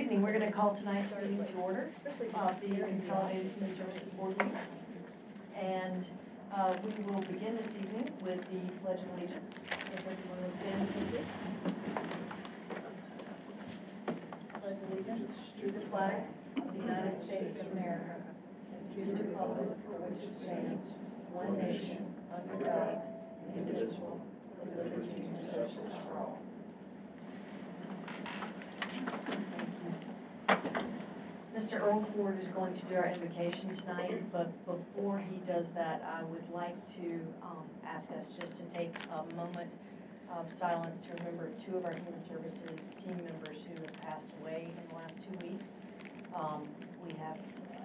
evening. We're going to call tonight's meeting to order of the Consolidated Human Services Board meeting. And we will begin this evening with the Pledge of Allegiance. If everyone would stand with me, please. Pledge allegiance to the flag of the United States of America and to the republic for which it stands, one nation, under God, indivisible, with liberty and justice for all. Mr. Earl Ford is going to do our invocation tonight, but before he does that, I would like to ask us just to take a moment of silence to remember two of our Human Services team members who have passed away in the last 2 weeks. We have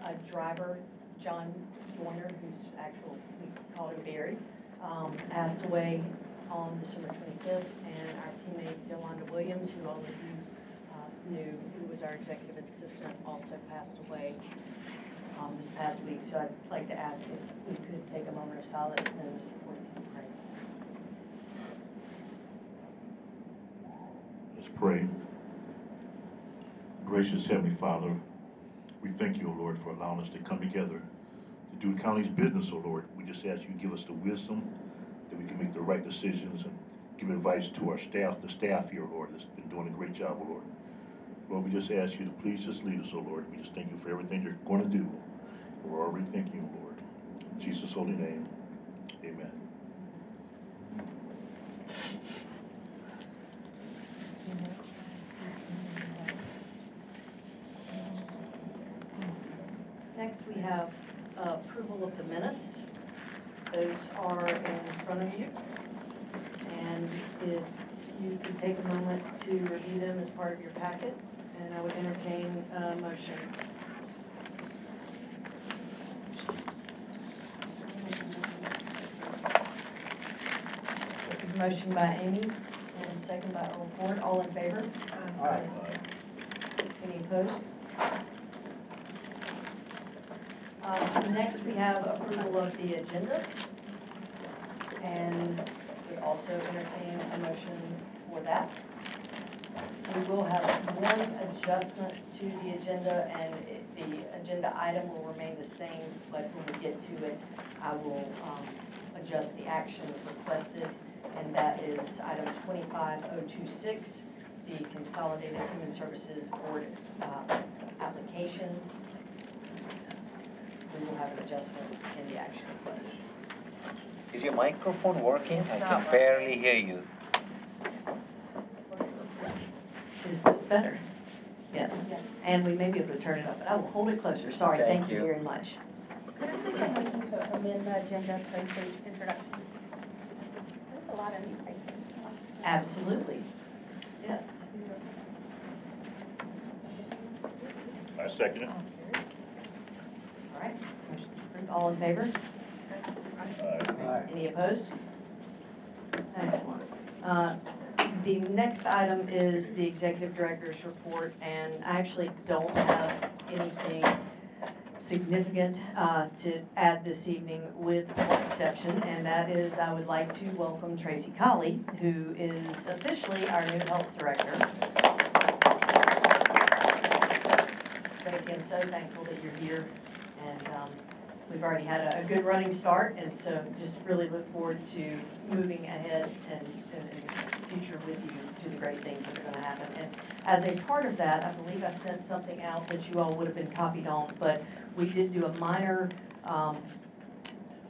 a driver, John Joyner, who's we called him Barry, passed away on December 25th, and our teammate Yolanda Williams, who all of you knew, who was our executive assistant, also passed away this past week. So I'd like to ask if we could take a moment of silence and then Mr. Ford can pray. Let's pray. Gracious Heavenly Father, we thank you, O Lord, for allowing us to come together to do the county's business, O Lord. We just ask you to give us the wisdom that we can make the right decisions and give advice to our staff, the staff here, Lord, that's been doing a great job, O Lord. Lord, we just ask you to please just lead us, O Lord. We just thank you for everything you're going to do. We're already thanking you, Lord. In Jesus' holy name, amen. Next, we have approval of the minutes. Those are in front of you. And if you could take a moment to review them as part of your packet, and I would entertain a motion. Motion by Amy and second by Earl Ford. All in favor? Aye. Any opposed? Next, we have approval of the agenda, and we also entertain a motion for that. We will have one adjustment to the agenda, and the agenda item will remain the same, but when we get to it, I will adjust the action requested, and that is item 25026, the Consolidated Human Services Board applications. We will have an adjustment in the action requested. Is your microphone working? It's I not can working. barely hear you. Is this better? Yes. And we may be able to turn it up, but I will hold it closer. Sorry, thank you very much. Could I make a motion to amend the agenda to include introductions? There's a lot of new faces. Absolutely. Yes. I second it. All right. Motion approved. All in favor? Aye. Any opposed? Excellent. The next item is the executive director's report, and I actually don't have anything significant to add this evening, with one exception, and that is I would like to welcome Tracy Colley, who is officially our new health director. Tracy, I'm so thankful that you're here, and we've already had a good running start, and so just really look forward to moving ahead and future with you to the great things that are going to happen. And as a part of that, I believe I sent something out that you all would have been copied on, but we did do a minor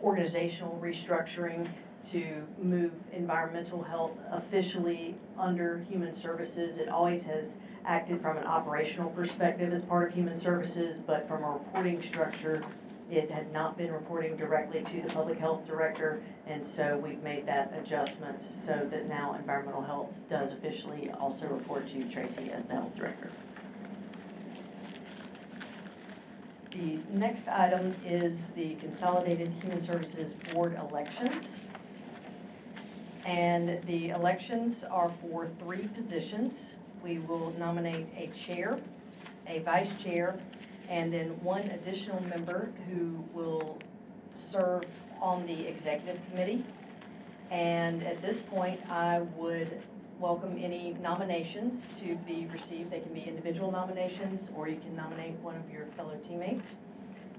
organizational restructuring to move environmental health officially under Human Services. It always has acted from an operational perspective as part of Human Services, but from a reporting structure, it had not been reporting directly to the public health director, and so we've made that adjustment so that now environmental health does officially also report to Tracy as the health director. The next item is the Consolidated Human Services Board elections. And the elections are for 3 positions. We will nominate a chair, a vice chair, and then one additional member who will serve on the executive committee. And at this point, I would welcome any nominations to be received. They can be individual nominations, or you can nominate one of your fellow teammates.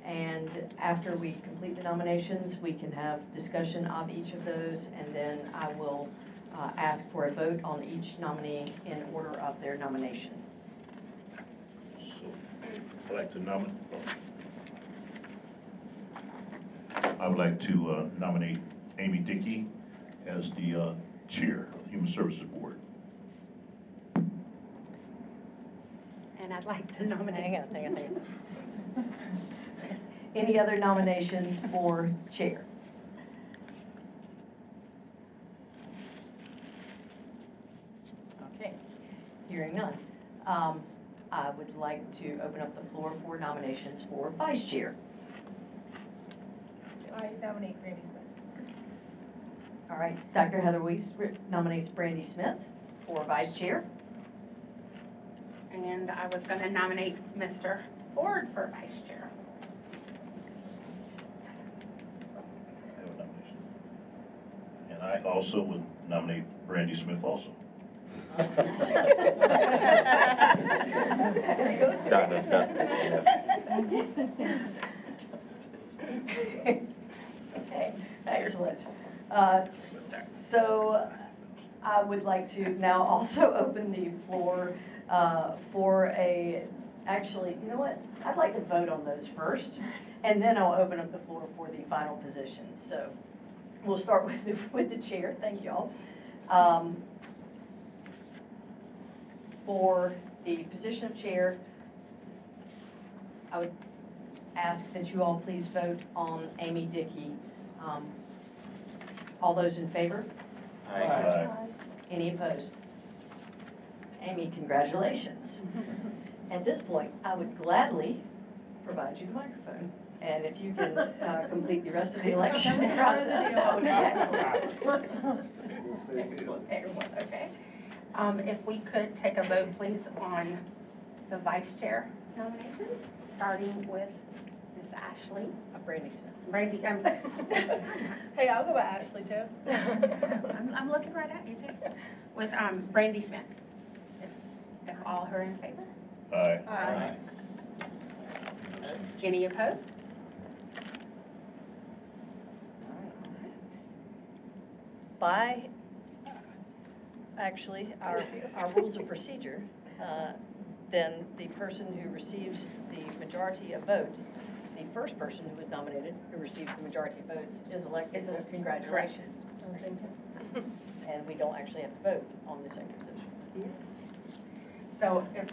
And after we complete the nominations, we can have discussion of each of those, and then I will ask for a vote on each nominee in order of their nomination. So, I'd like to I would like to nominate Amy Dickey as the chair of the Human Services Board. And I'd like to nominate. Hang on. Any other nominations for chair? Okay, hearing none. I would like to open up the floor for nominations for vice chair. I nominate Brandy Smith. All right, Dr. Heather Weiss nominates Brandy Smith for vice chair. And I was going to nominate Mr. Ford for vice chair. I have a nomination. And I also would nominate Brandy Smith also. Done and dusted, Okay, excellent. So I would like to now also open the floor for actually, you know what? I'd like to vote on those first, and then I'll open up the floor for the final positions. So we'll start with the chair. Thank you all. For the position of chair, I would ask that you all please vote on Amy Dickey. All those in favor? Aye. Any opposed? Amy, congratulations. At this point, I would gladly provide you the microphone. And if you can complete the rest of the election process, that would be excellent. Excellent, everyone, okay. If we could take a vote, please, on the vice chair nominations, starting with Ms. Ashley. Brandy Smith. Brandy, Hey, I'll go by Ashley too. I'm looking right at you too. With Brandy Smith. If all are in favor? Aye. Aye. Any opposed? By, actually, our rules of procedure, then the person who receives the majority of votes, the first person who was nominated, who receives the majority of votes, is elected, so congratulations. And we don't actually have to vote on the second position. So if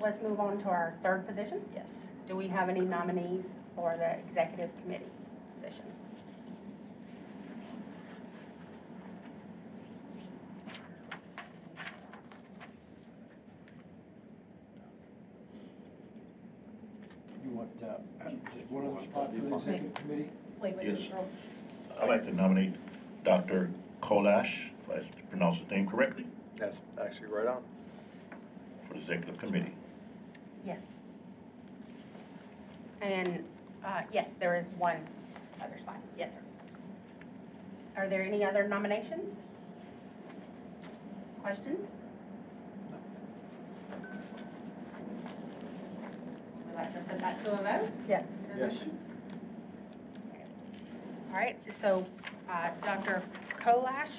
let's move on to our third position. Yes. Do we have any nominees for the executive committee position? You want just one other spot for the executive committee? Wait, Yes. Earl. I'd like to nominate Dr. Kolash, if I pronounce his name correctly, That's actually right on. for the executive committee. Yes. And, yes, there is one other spot. Yes, sir. Are there any other nominations? Questions? Would like to put that to a vote? Yes. Yes. All right, so, Dr. Kolash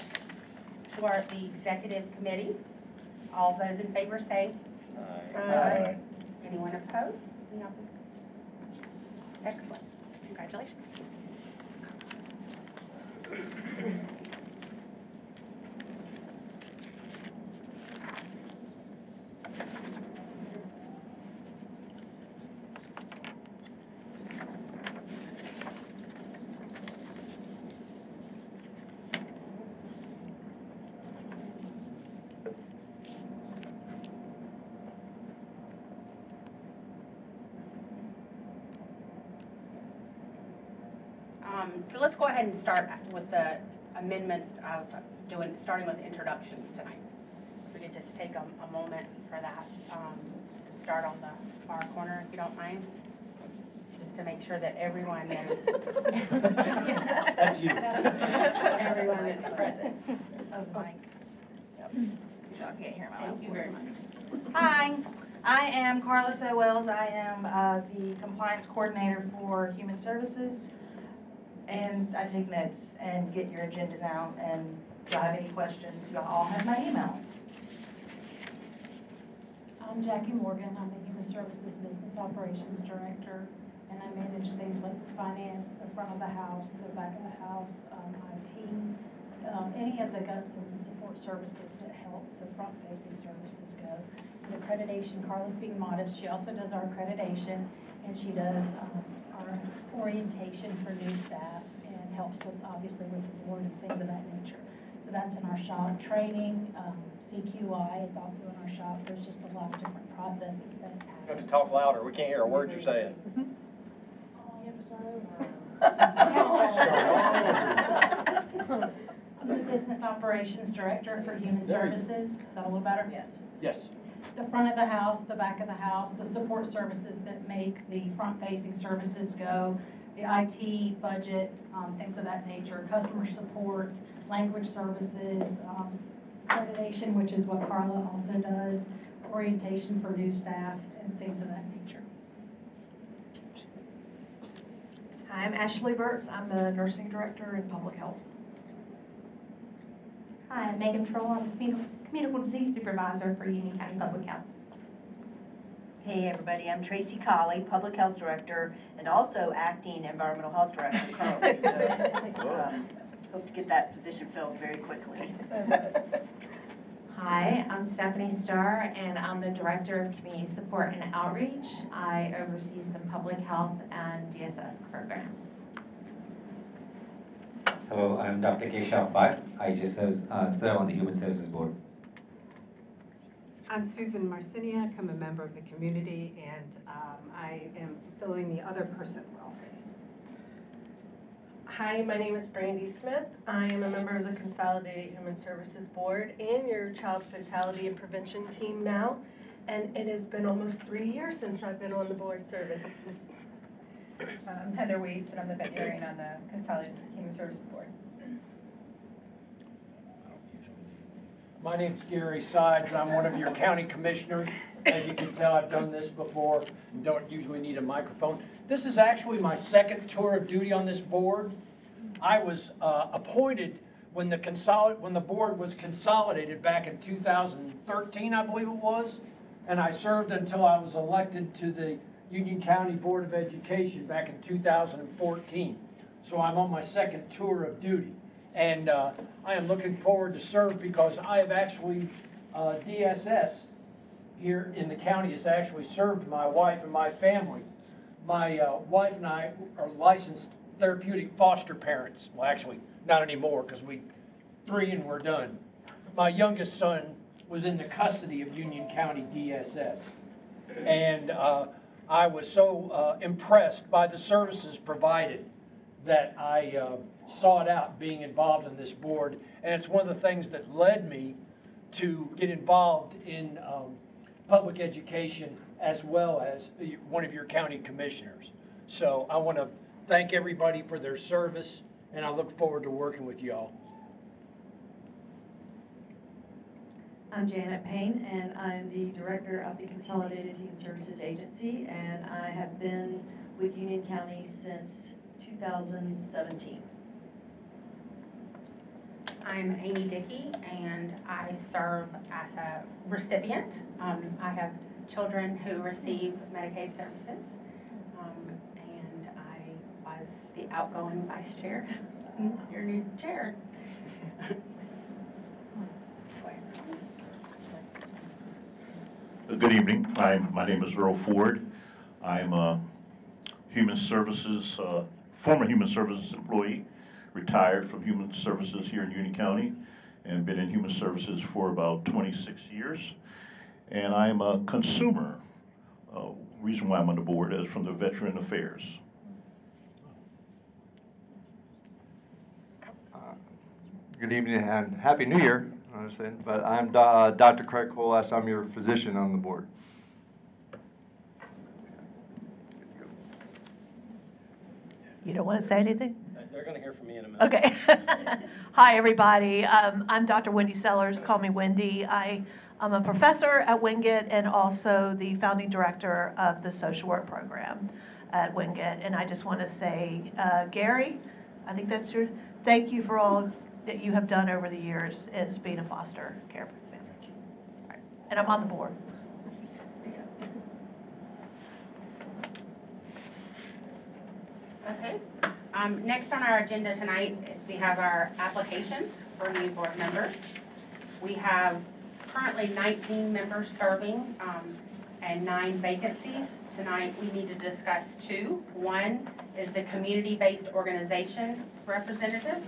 for the executive committee. All those in favor say Aye. anyone opposed? Any opposed? Excellent. Congratulations. So let's go ahead and start with the amendment of starting with introductions tonight. If we could just take a moment for that, start on the far corner, if you don't mind, just to make sure that everyone is. That's you. Everyone is present. Oh, Mike. up. Y'all can't hear my Thank you very much. Hi, I am Carla Sowells. I am the compliance coordinator for Human Services. And I take notes and get your agendas out, and if y'all have any questions, y'all all have my email. I'm Jackie Morgan. I'm the Human Services Business Operations Director, and I manage things like finance, the front of the house, the back of the house, IT, any of the guts and support services that help the front-facing services go. And accreditation, Carla's being modest, she also does our accreditation, and she does our orientation for new staff and helps with, obviously, with the board and things of that nature. So that's in our shop. Training, CQI is also in our shop. There's just a lot of different processes that You happen. have to talk louder, we can't hear a word you're saying. Oh, you have to start over. I'm the Business Operations Director for Human Services. Is that a little better? Yes. Yes. The front of the house, the back of the house, the support services that make the front-facing services go, the IT, budget, things of that nature, customer support, language services, accreditation, which is what Carla also does, orientation for new staff, and things of that nature. Hi, I'm Ashley Burtz. I'm the Nursing Director in Public Health. Hi, I'm Megan Troll. I'm the Communicable Disease Supervisor for Union County Public Health. Hey everybody, I'm Tracy Colley, Public Health Director, and also Acting Environmental Health Director currently. So, hope to get that position filled very quickly. Hi, I'm Stephanie Starr, and I'm the Director of Community Support and Outreach. I oversee some public health and DSS programs. Hello, I'm Dr. Keshav Bhatt. I just serve on the Human Services Board. I'm Susan Marciniak. I'm a member of the community, and I am filling the other person role. Hi, my name is Brandy Smith. I am a member of the Consolidated Human Services Board and your Child Fatality and Prevention team now. And it has been almost 3 years since I've been on the board serving. I'm Heather Weiss, and I'm the veterinarian on the Consolidated Human Services Board. My name's Gary Sides. I'm one of your county commissioners. As you can tell, I've done this before and don't usually need a microphone. This is actually my second tour of duty on this board. I was appointed when the board was consolidated back in 2013, I believe it was, and I served until I was elected to the Union County Board of Education back in 2014. So I'm on my second tour of duty. And I am looking forward to serve because I have actually, DSS here in the county has actually served my wife and my family. My wife and I are licensed therapeutic foster parents. Well, actually, not anymore because 3 and we're done. My youngest son was in the custody of Union County DSS. And I was so impressed by the services provided that I sought out being involved in this board, and it's one of the things that led me to get involved in public education as well as one of your county commissioners. So I want to thank everybody for their service, and I look forward to working with y'all. I'm Janet Payne, and I'm the Director of the Consolidated Human Services Agency, and I have been with Union County since 2017. I'm Amy Dickey, and I serve as a recipient. I have children who receive Medicaid services, and I was the outgoing vice chair, your new chair. Good evening. My name is Earl Ford. I'm a Human Services, former Human Services employee, retired from Human Services here in Union County, and been in Human Services for about 26 years. And I'm a consumer. Reason why I'm on the board is from the Veteran Affairs. Good evening and Happy New Year, I understand. But I'm Dr. Craig Colas. I'm your physician on the board. You don't want to say anything? They're going to hear for me in a minute. Okay. Hi, everybody. I'm Dr. Wendy Sellers. Call me Wendy. I'm a professor at Wingate and also the founding director of the social work program at Wingate. And I just want to say, Gary, I think that's your, thank you for all that you have done over the years as being a foster care family. Right. And I'm on the board. Okay. Next on our agenda tonight, we have our applications for new board members. We have currently 19 members serving and 9 vacancies. Tonight, we need to discuss 2. One is the community-based organization representative.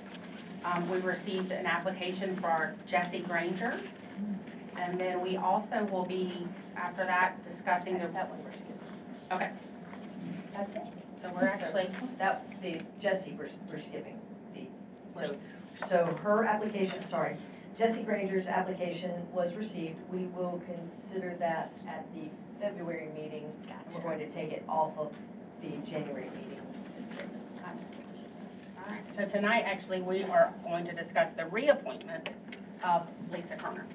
We received an application for Jesse Granger. And then we also will be, after that, discussing the... That one we're skipping. Okay. That's it. So we're actually... Jesse, we're skipping. So her application, sorry, Jesse Granger's application was received. We will consider that at the February meeting. Gotcha. We're going to take it off of the January meeting. All right, so tonight, actually, we are going to discuss the reappointment of Lisa Kerner.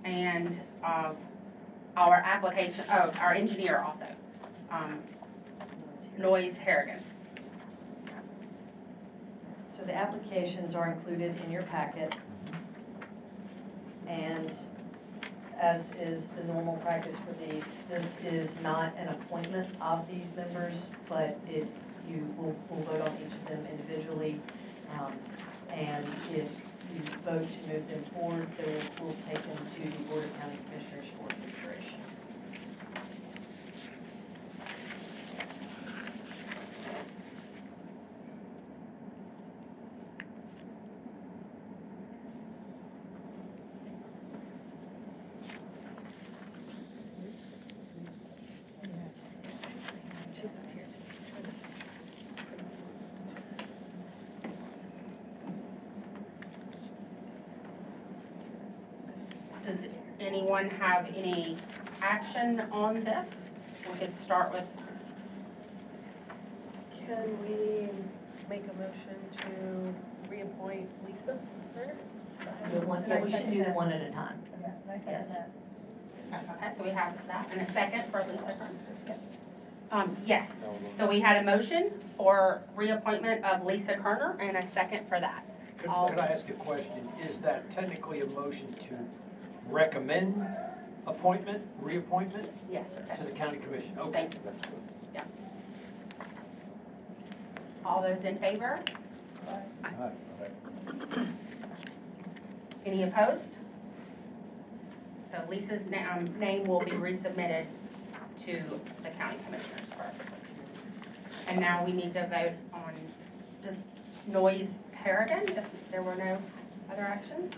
And our application, our engineer also, Noyes Harrigan. So the applications are included in your packet. And as is the normal practice for these, this is not an appointment of these members, but if you will vote on each of them individually. And if you vote to move them forward, we'll take them to the Board of County Commissioners for consideration. Does anyone have any action on this? We could start with, Can we make a motion to reappoint Lisa Turner? We should do them one at a time. Yes. okay, so we have that, and a second for Lisa Kerner? Yes, so we had a motion for reappointment of Lisa Kerner and a second for that. Could I ask a question? Is that technically a motion to recommend appointment, reappointment? Yes, sir. To the county commission? Okay. Thank you. Yeah. All those in favor? Any opposed? So Lisa's name will be resubmitted to the county commissioners for approval. And now we need to vote on the Noyes Harrigan, if there were no other actions.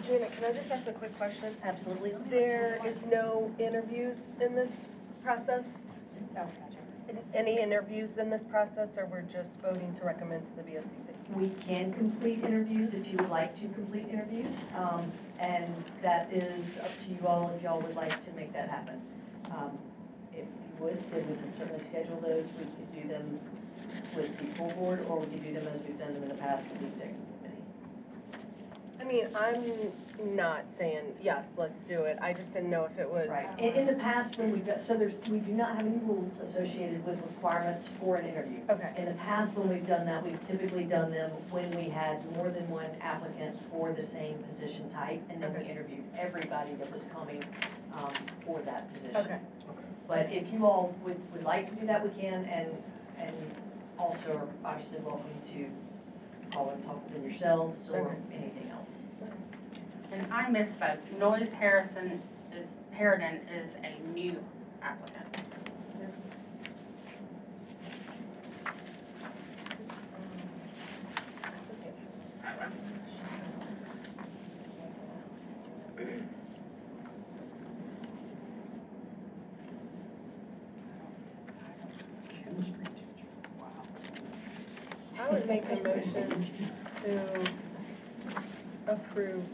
Janet, can I just ask a quick question? Absolutely. There is no interviews in this process? Oh, Any interviews in this process, or we're just voting to recommend to the BOCC? We can complete interviews if you would like to complete interviews, and that is up to you all if y'all would like to make that happen. If you would, then we can certainly schedule those. We could do them with the full board, or we could do them as we've done them in the past with the executive committee. I mean, I'm not saying, yes, let's do it. I just didn't know if it was. Right. In the past, when we've got, we do not have any rules associated with requirements for an interview. Okay. In the past, when we've done that, we've typically done them when we had more than one applicant for the same position type, and then we interviewed everybody that was coming for that position. Okay. But if you all would like to do that, we can, and also are obviously welcome to call and talk with them yourselves or anything else. And I misspoke. Noyes Harrigan is a new applicant. I would make a motion to approve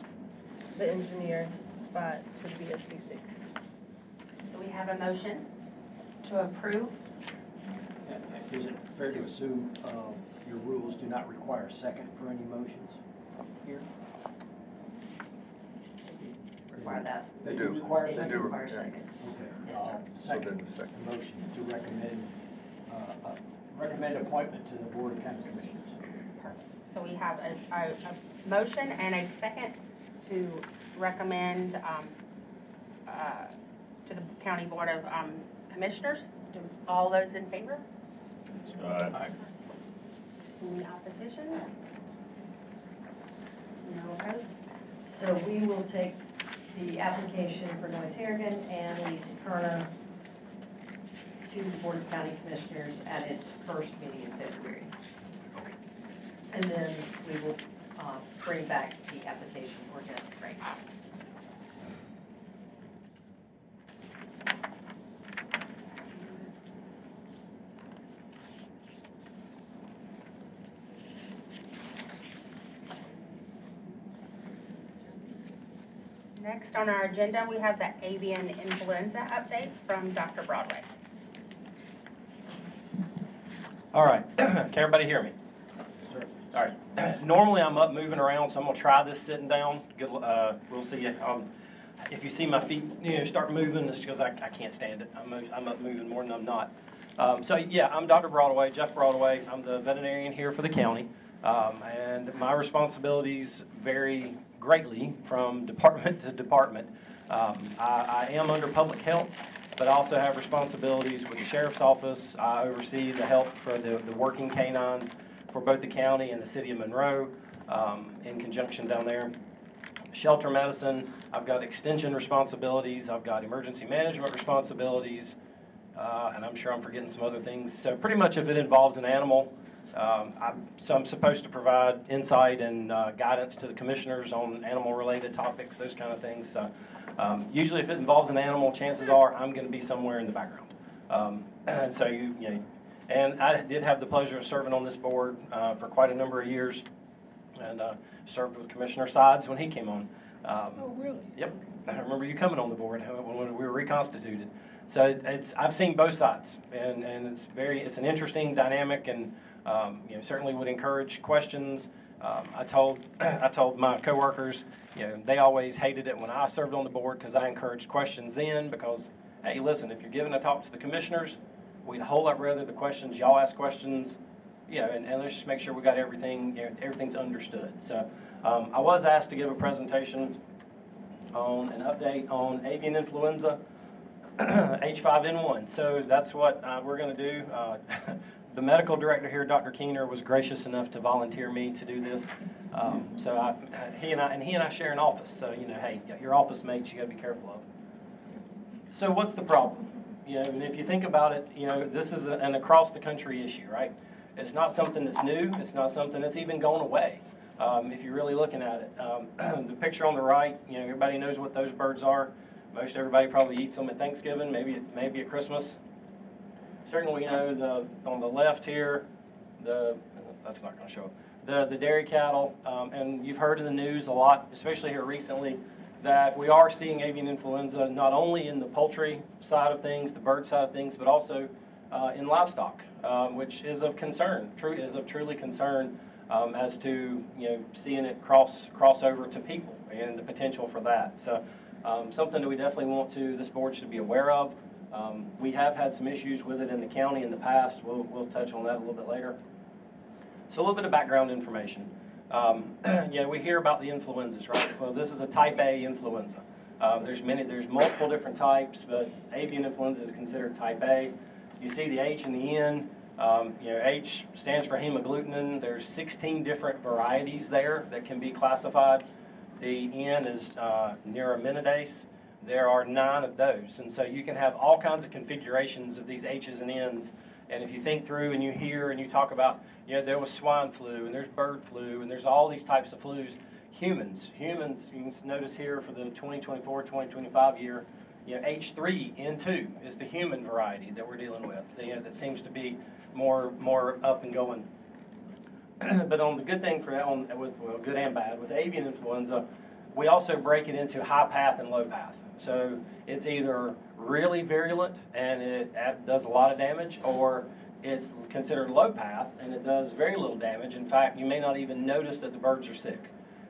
the engineer spot to the BOCC. So we have a motion to approve. Is it fair to assume you your rules do not require a second for any motions here. Require that. They do require a They second? do require a second. Okay. Yes, sir. Second motion to recommend appointment to the Board of County Commissioners. Perfect. So we have a motion and a second to recommend to the County Board of Commissioners. All those in favor? Aye. Any opposition? No opposed? So we will take the application for Noyes Harrigan and Lisa Kerner to the Board of County Commissioners at its first meeting in February. And then we will bring back the application for Jessica Frank. Next on our agenda, we have the avian influenza update from Dr. Broadway. All right, can everybody hear me? Sure. All right, normally I'm up moving around, so I'm gonna try this sitting down. Good, we'll see. If you see my feet, start moving, it's because I can't stand it. I'm up moving more than I'm not. So yeah, I'm Dr. Broadway, Jeff Broadway. I'm the veterinarian here for the county, and my responsibilities vary greatly from department to department. I am under public health, but I also have responsibilities with the sheriff's office. I oversee the health for the working canines for both the county and the city of Monroe, in conjunction down there. Shelter medicine, I've got extension responsibilities, I've got emergency management responsibilities, and I'm sure I'm forgetting some other things. So pretty much if it involves an animal, I'm supposed to provide insight and guidance to the commissioners on animal-related topics, those kind of things. So usually if it involves an animal, chances are I'm going to be somewhere in the background. And so and I did have the pleasure of serving on this board for quite a number of years, and served with Commissioner Sides when he came on. Oh, really? Yep, I remember you coming on the board when we were reconstituted. So I've seen both sides, and it's an interesting dynamic, and certainly would encourage questions. I told my coworkers, they always hated it when I served on the board because I encouraged questions then, because hey, listen, if you're giving a talk to the commissioners, we'd a whole lot rather the questions y'all ask questions, and let's just make sure we got everything, everything's understood. So I was asked to give a presentation on an update on avian influenza H5N1. So that's what we're going to do. The medical director here, Dr. Keener, was gracious enough to volunteer me to do this. So he and I share an office. So hey, your office mates, you got to be careful of. So what's the problem? And if you think about it, this is an across the country issue, right? It's not something that's new. It's not something that's even going away. If you're really looking at it, the picture on the right, everybody knows what those birds are. Most everybody probably eats them at Thanksgiving, maybe at Christmas. Certainly, on the left here, that's not going to show up. The dairy cattle, and you've heard in the news a lot, especially here recently, that we are seeing avian influenza not only in the poultry side of things, the bird side of things, but also in livestock, which is of concern, truly concern as to seeing it cross over to people and the potential for that. So something that we definitely this board should be aware of. We have had some issues with it in the county in the past. We'll touch on that a little bit later. So a little bit of background information. We hear about the influenzas, right? Well, this is a type A influenza. There's multiple different types, but avian influenza is considered type A. You see the H and the N. H stands for hemagglutinin. There's 16 different varieties there that can be classified. The N is neuraminidase. There are 9 of those, and so you can have all kinds of configurations of these H's and N's. And if you think through and you hear and you talk about, there was swine flu and there's bird flu and there's all these types of flus. Humans, you can notice here for the 2024-2025 year, H3N2 is the human variety that we're dealing with. That seems to be more up and going. But on the good thing good and bad, with avian influenza, we also break it into high path and low path. So it's either really virulent and it does a lot of damage, or it's considered low path, and it does very little damage. In fact, you may not even notice that the birds are sick.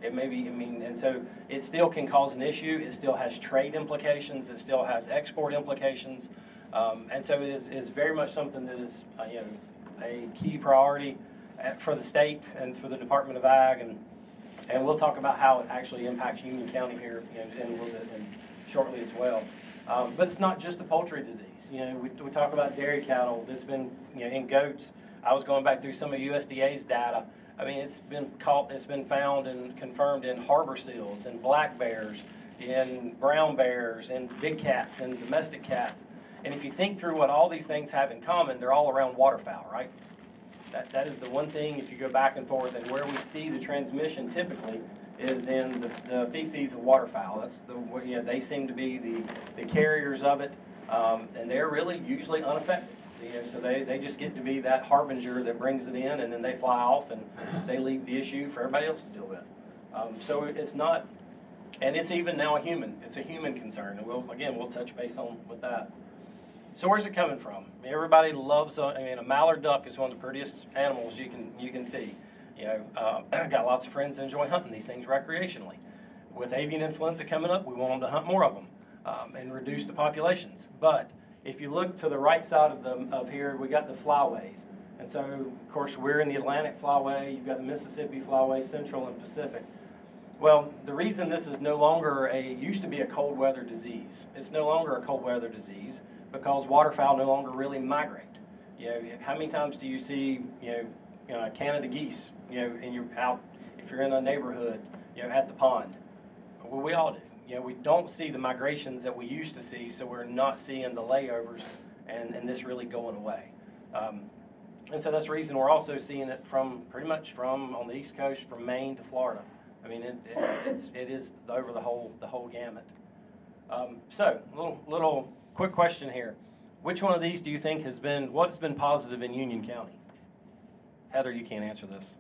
It may be, and so it still can cause an issue. It still has trade implications. It still has export implications. And so it is very much something that is, a key priority for the state and for the Department of Ag. And we'll talk about how it actually impacts Union County here in a little bit and shortly as well. But it's not just a poultry disease. We talk about dairy cattle. There's been, in goats. I was going back through some of USDA's data. I mean, it's been found and confirmed in harbor seals, in black bears, in brown bears, in big cats, and domestic cats. And if you think through what all these things have in common, they're all around waterfowl, right? That is the one thing, if you go back and forth, and where we see the transmission typically is in the feces of waterfowl. That's they seem to be the carriers of it, and they're really usually unaffected. So they just get to be that harbinger that brings it in, and then they fly off and they leave the issue for everybody else to deal with. So it's not, and it's even now it's a human concern, and we'll touch base on with that. So where's it coming from? Everybody loves, a mallard duck is one of the prettiest animals you can see. I've got lots of friends that enjoy hunting these things recreationally. With avian influenza coming up, we want them to hunt more of them and reduce the populations. But if you look to the right side of here, we got the flyways. And so, of course, we're in the Atlantic flyway. You've got the Mississippi flyway, Central and Pacific. Well, the reason this is no longer used to be a cold weather disease. It's no longer a cold weather disease because waterfowl no longer really migrate. How many times do you see, Canada geese, and you're out, if you're in a neighborhood, at the pond? Well, we all do. We don't see the migrations that we used to see, so we're not seeing the layovers and this really going away. And so that's the reason we're also seeing it pretty much from on the East Coast, from Maine to Florida. I mean, it is over the whole gamut. So, little quick question here. Which one of these do you think what's been positive in Union County? Heather, you can't answer this.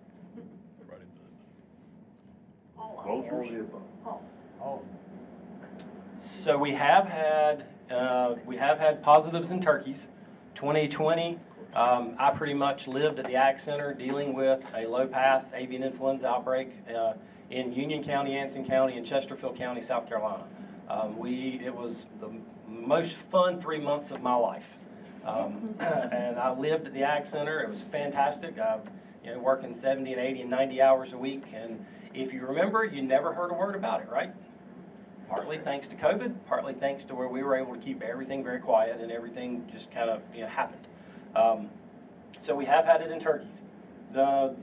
Vultures? Oh. So we have had positives in turkeys. 2020, I pretty much lived at the Ag Center dealing with a low-path avian influenza outbreak in Union County, Anson County, and Chesterfield County, South Carolina. It was the most fun 3 months of my life. And I lived at the Ag Center. It was fantastic. Working 70 and 80 and 90 hours a week. And if you remember, you never heard a word about it, right? Partly thanks to COVID, partly thanks to where we were able to keep everything very quiet and everything just kind of happened. So we have had it in turkeys. The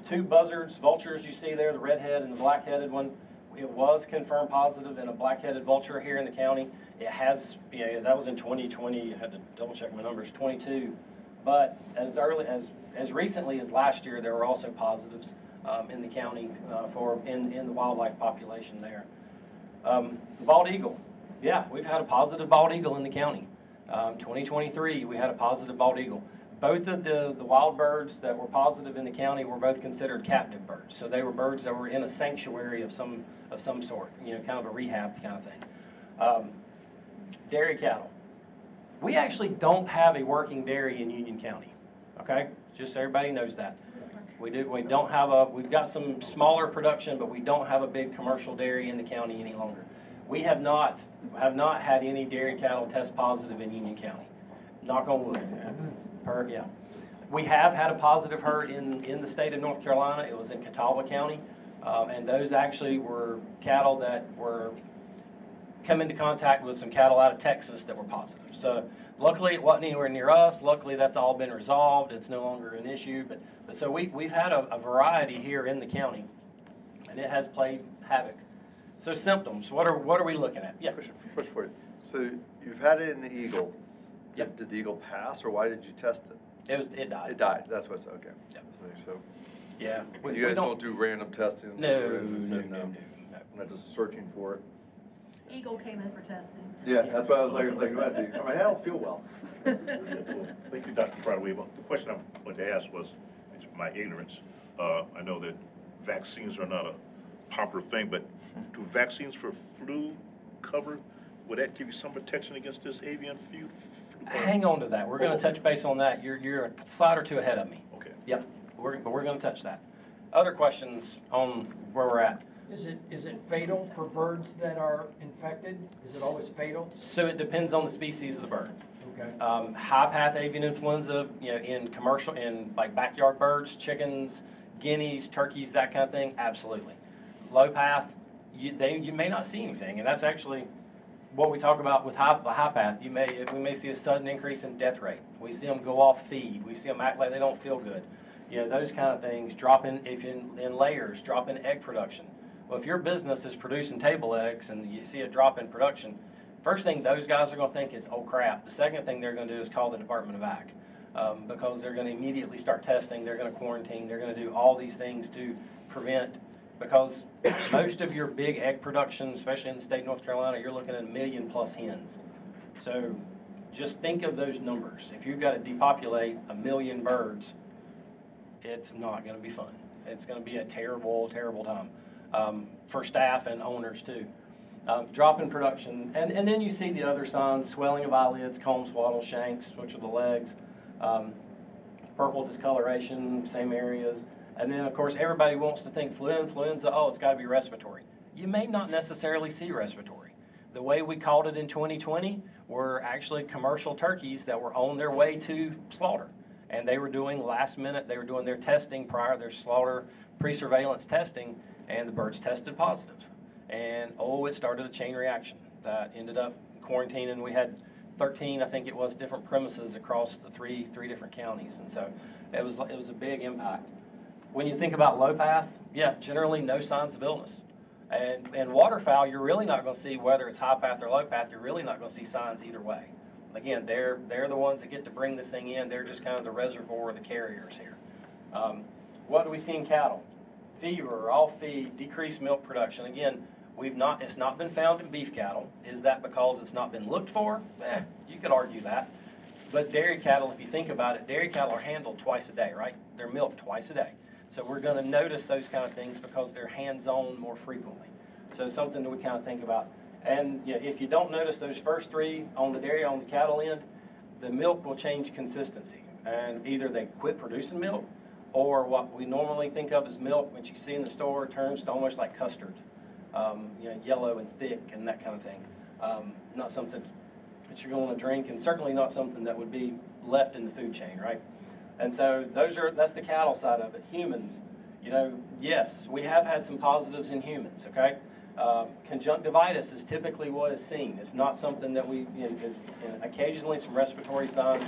two vultures you see there, the red-headed and the black-headed one, it was confirmed positive in a black-headed vulture here in the county. It has, that was in 2020. I had to double check my numbers, 22. But as recently as last year, there were also positives in the county in the wildlife population there. The bald eagle, we've had a positive bald eagle in the county. 2023, we had a positive bald eagle. Both of the wild birds that were positive in the county were both considered captive birds. So they were birds that were in a sanctuary of some sort, kind of a rehab kind of thing. Dairy cattle. We actually don't have a working dairy in Union County. Okay, just so everybody knows that. We don't have we've got some smaller production, but we don't have a big commercial dairy in the county any longer. We have not had any dairy cattle test positive in Union County. Knock on wood. We have had a positive herd in the state of North Carolina. It was in Catawba County, and those actually were cattle that were come into contact with some cattle out of Texas that were positive. So luckily it wasn't anywhere near us. Luckily that's all been resolved. It's no longer an issue. But so we've had a variety here in the county, and it has played havoc. So symptoms, what are we looking at? Yeah. Question for you. So you've had it in the eagle. Yep. Did the eagle pass, or why did you test it? It died. It died. That's what's okay. Yep. So yeah. You guys don't do random testing. No. I'm not just searching for it. Eagle came in for testing. Yeah, that's what I was like, I don't feel well. Thank you, Dr. Broadway. Well, the question I wanted to ask was, it's my ignorance. I know that vaccines are not a popular thing, but do vaccines for flu cover? Would that give you some protection against this avian Hang on to that. We're gonna touch base on that. You're a slide or two ahead of me. Okay. Yep, but we're gonna touch that. Other questions on where we're at? Is it fatal for birds that are infected? Is it always fatal? So it depends on the species of the bird. Okay. High path avian influenza, in like backyard birds, chickens, guineas, turkeys, that kind of thing, absolutely. Low path, you may not see anything, and that's actually what we talk about with high path. We may see a sudden increase in death rate. We see them go off feed. We see them act like they don't feel good. Those kind of things. Drop in layers, drop in egg production. Well, if your business is producing table eggs and you see a drop in production, first thing those guys are going to think is, oh crap. The second thing they're going to do is call the Department of Ag, because they're going to immediately start testing. They're going to quarantine. They're going to do all these things to prevent, because most of your big egg production, especially in the state of North Carolina, you're looking at 1 million plus hens. So just think of those numbers. If you've got to depopulate 1 million birds, it's not going to be fun. It's going to be a terrible, terrible time for staff and owners too. Drop in production, and then you see the other signs: swelling of eyelids, comb swaddle, shanks, which are the legs, purple discoloration, same areas. And then, of course, everybody wants to think influenza, oh, it's got to be respiratory. You may not necessarily see respiratory. The way we called it in 2020 were actually commercial turkeys that were on their way to slaughter. And they were doing last minute, they were doing their testing prior to their slaughter, pre-surveillance testing, and the birds tested positive. And, it started a chain reaction that ended up quarantining. We had 13, I think it was, different premises across the three different counties. And so it was a big impact. When you think about low path, yeah, generally no signs of illness. And waterfowl, you're really not going to see, whether it's high path or low path, you're really not going to see signs either way. Again, they're the ones that get to bring this thing in. They're just kind of the reservoir, the carriers here. What do we see in cattle? Fever, off feed, decreased milk production. Again, it's not been found in beef cattle. Is that because it's not been looked for? You could argue that. But dairy cattle, if you think about it, dairy cattle are handled twice a day, right? They're milked twice a day. So we're going to notice those kind of things because they're hands-on more frequently. So something that we kind of think about. And if you don't notice those first three on the dairy, on the cattle end, the milk will change consistency. And either they quit producing milk, or what we normally think of as milk, which you see in the store, turns to almost like custard, yellow and thick and that kind of thing. Not something that you're going to drink, and certainly not something that would be left in the food chain, right? And so that's the cattle side of it. Humans, yes, we have had some positives in humans, okay? Conjunctivitis is typically what is seen. It's not something that occasionally some respiratory signs.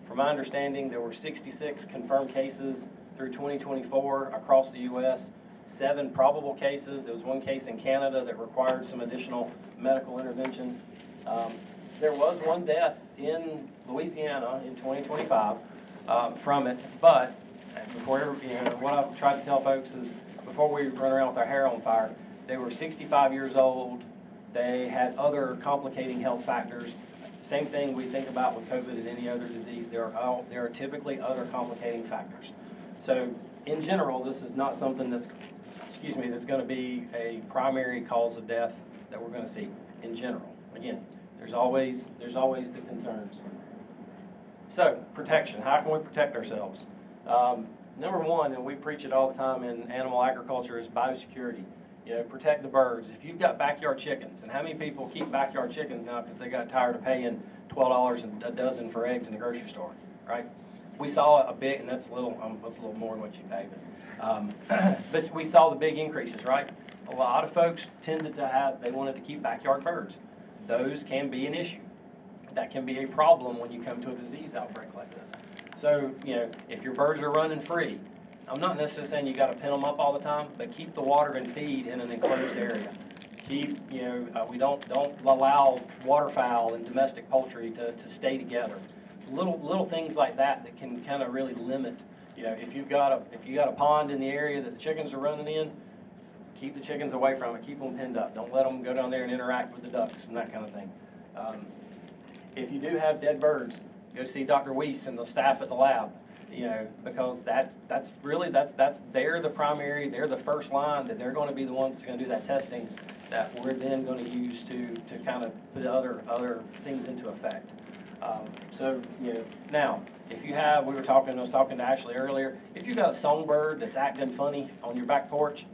From my understanding, there were 66 confirmed cases through 2024 across the U.S., 7 probable cases. There was 1 case in Canada that required some additional medical intervention. There was 1 death in Louisiana in 2025 from it, but what I've tried to tell folks is, before we run around with our hair on fire, they were 65 years old. They had other complicating health factors. Same thing we think about with COVID and any other disease. There are typically other complicating factors. So in general, this is not something that's going to be a primary cause of death that we're going to see in general. Again, there's always the concerns. So protection, how can we protect ourselves? Number one, and we preach it all the time in animal agriculture, is biosecurity. Protect the birds. If you've got backyard chickens, and how many people keep backyard chickens now because they got tired of paying $12 a dozen for eggs in the grocery store, right? We saw a big, and that's a little more than what you pay, but we saw the big increases, right? A lot of folks they wanted to keep backyard birds. Those can be an issue. That can be a problem when you come to a disease outbreak like this. So, if your birds are running free, I'm not necessarily saying you got to pin them up all the time, but keep the water and feed in an enclosed area. We don't allow waterfowl and domestic poultry to stay together. Little things like that can kind of really limit. If you got a pond in the area that the chickens are running in, keep the chickens away from it. Keep them pinned up. Don't let them go down there and interact with the ducks and that kind of thing. If you do have dead birds, go see Dr. Weiss and the staff at the lab. Because they're the first line, that they're going to be the ones that's going to do that testing that we're then going to use to kind of put other things into effect. So, now, if you have, I was talking to Ashley earlier, if you've got a songbird that's acting funny on your back porch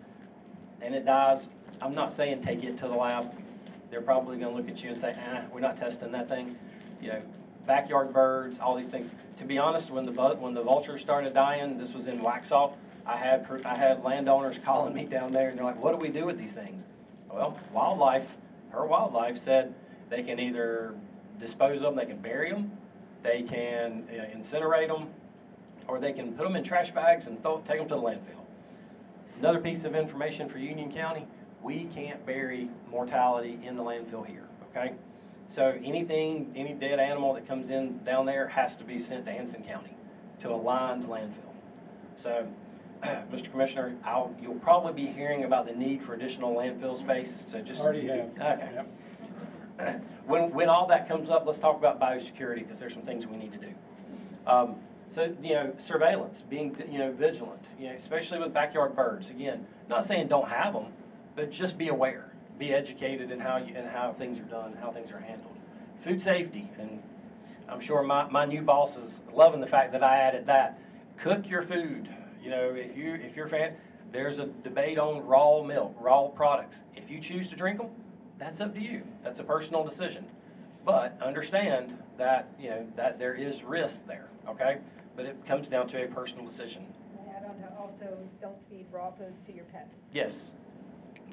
and it dies, I'm not saying take it to the lab. They're probably gonna look at you and say, we're not testing that thing. Backyard birds, all these things. To be honest, when the vultures started dying, this was in Waxhaw, I had landowners calling me down there and they're like, what do we do with these things? Well, her wildlife said they can either dispose of them, they can bury them, they can incinerate them, or they can put them in trash bags and take them to the landfill. Another piece of information for Union County, we can't bury mortality in the landfill here, okay? So any dead animal that comes in down there has to be sent to Anson County to a lined landfill. So, Mr. Commissioner, you'll probably be hearing about the need for additional landfill space, so just... Already have. Okay. Yep. When all that comes up, let's talk about biosecurity, because there's some things we need to do. So, surveillance, being, vigilant, especially with backyard birds. Again, not saying don't have them, but just be aware, be educated in how things are done, how things are handled. Food safety, and I'm sure my new boss is loving the fact that I added that. Cook your food. If you're a fan, there's a debate on raw milk, raw products. If you choose to drink them, that's up to you. That's a personal decision. But understand that, that there is risk there, okay? But it comes down to a personal decision. Add on to also, don't feed raw foods to your pets. Yes.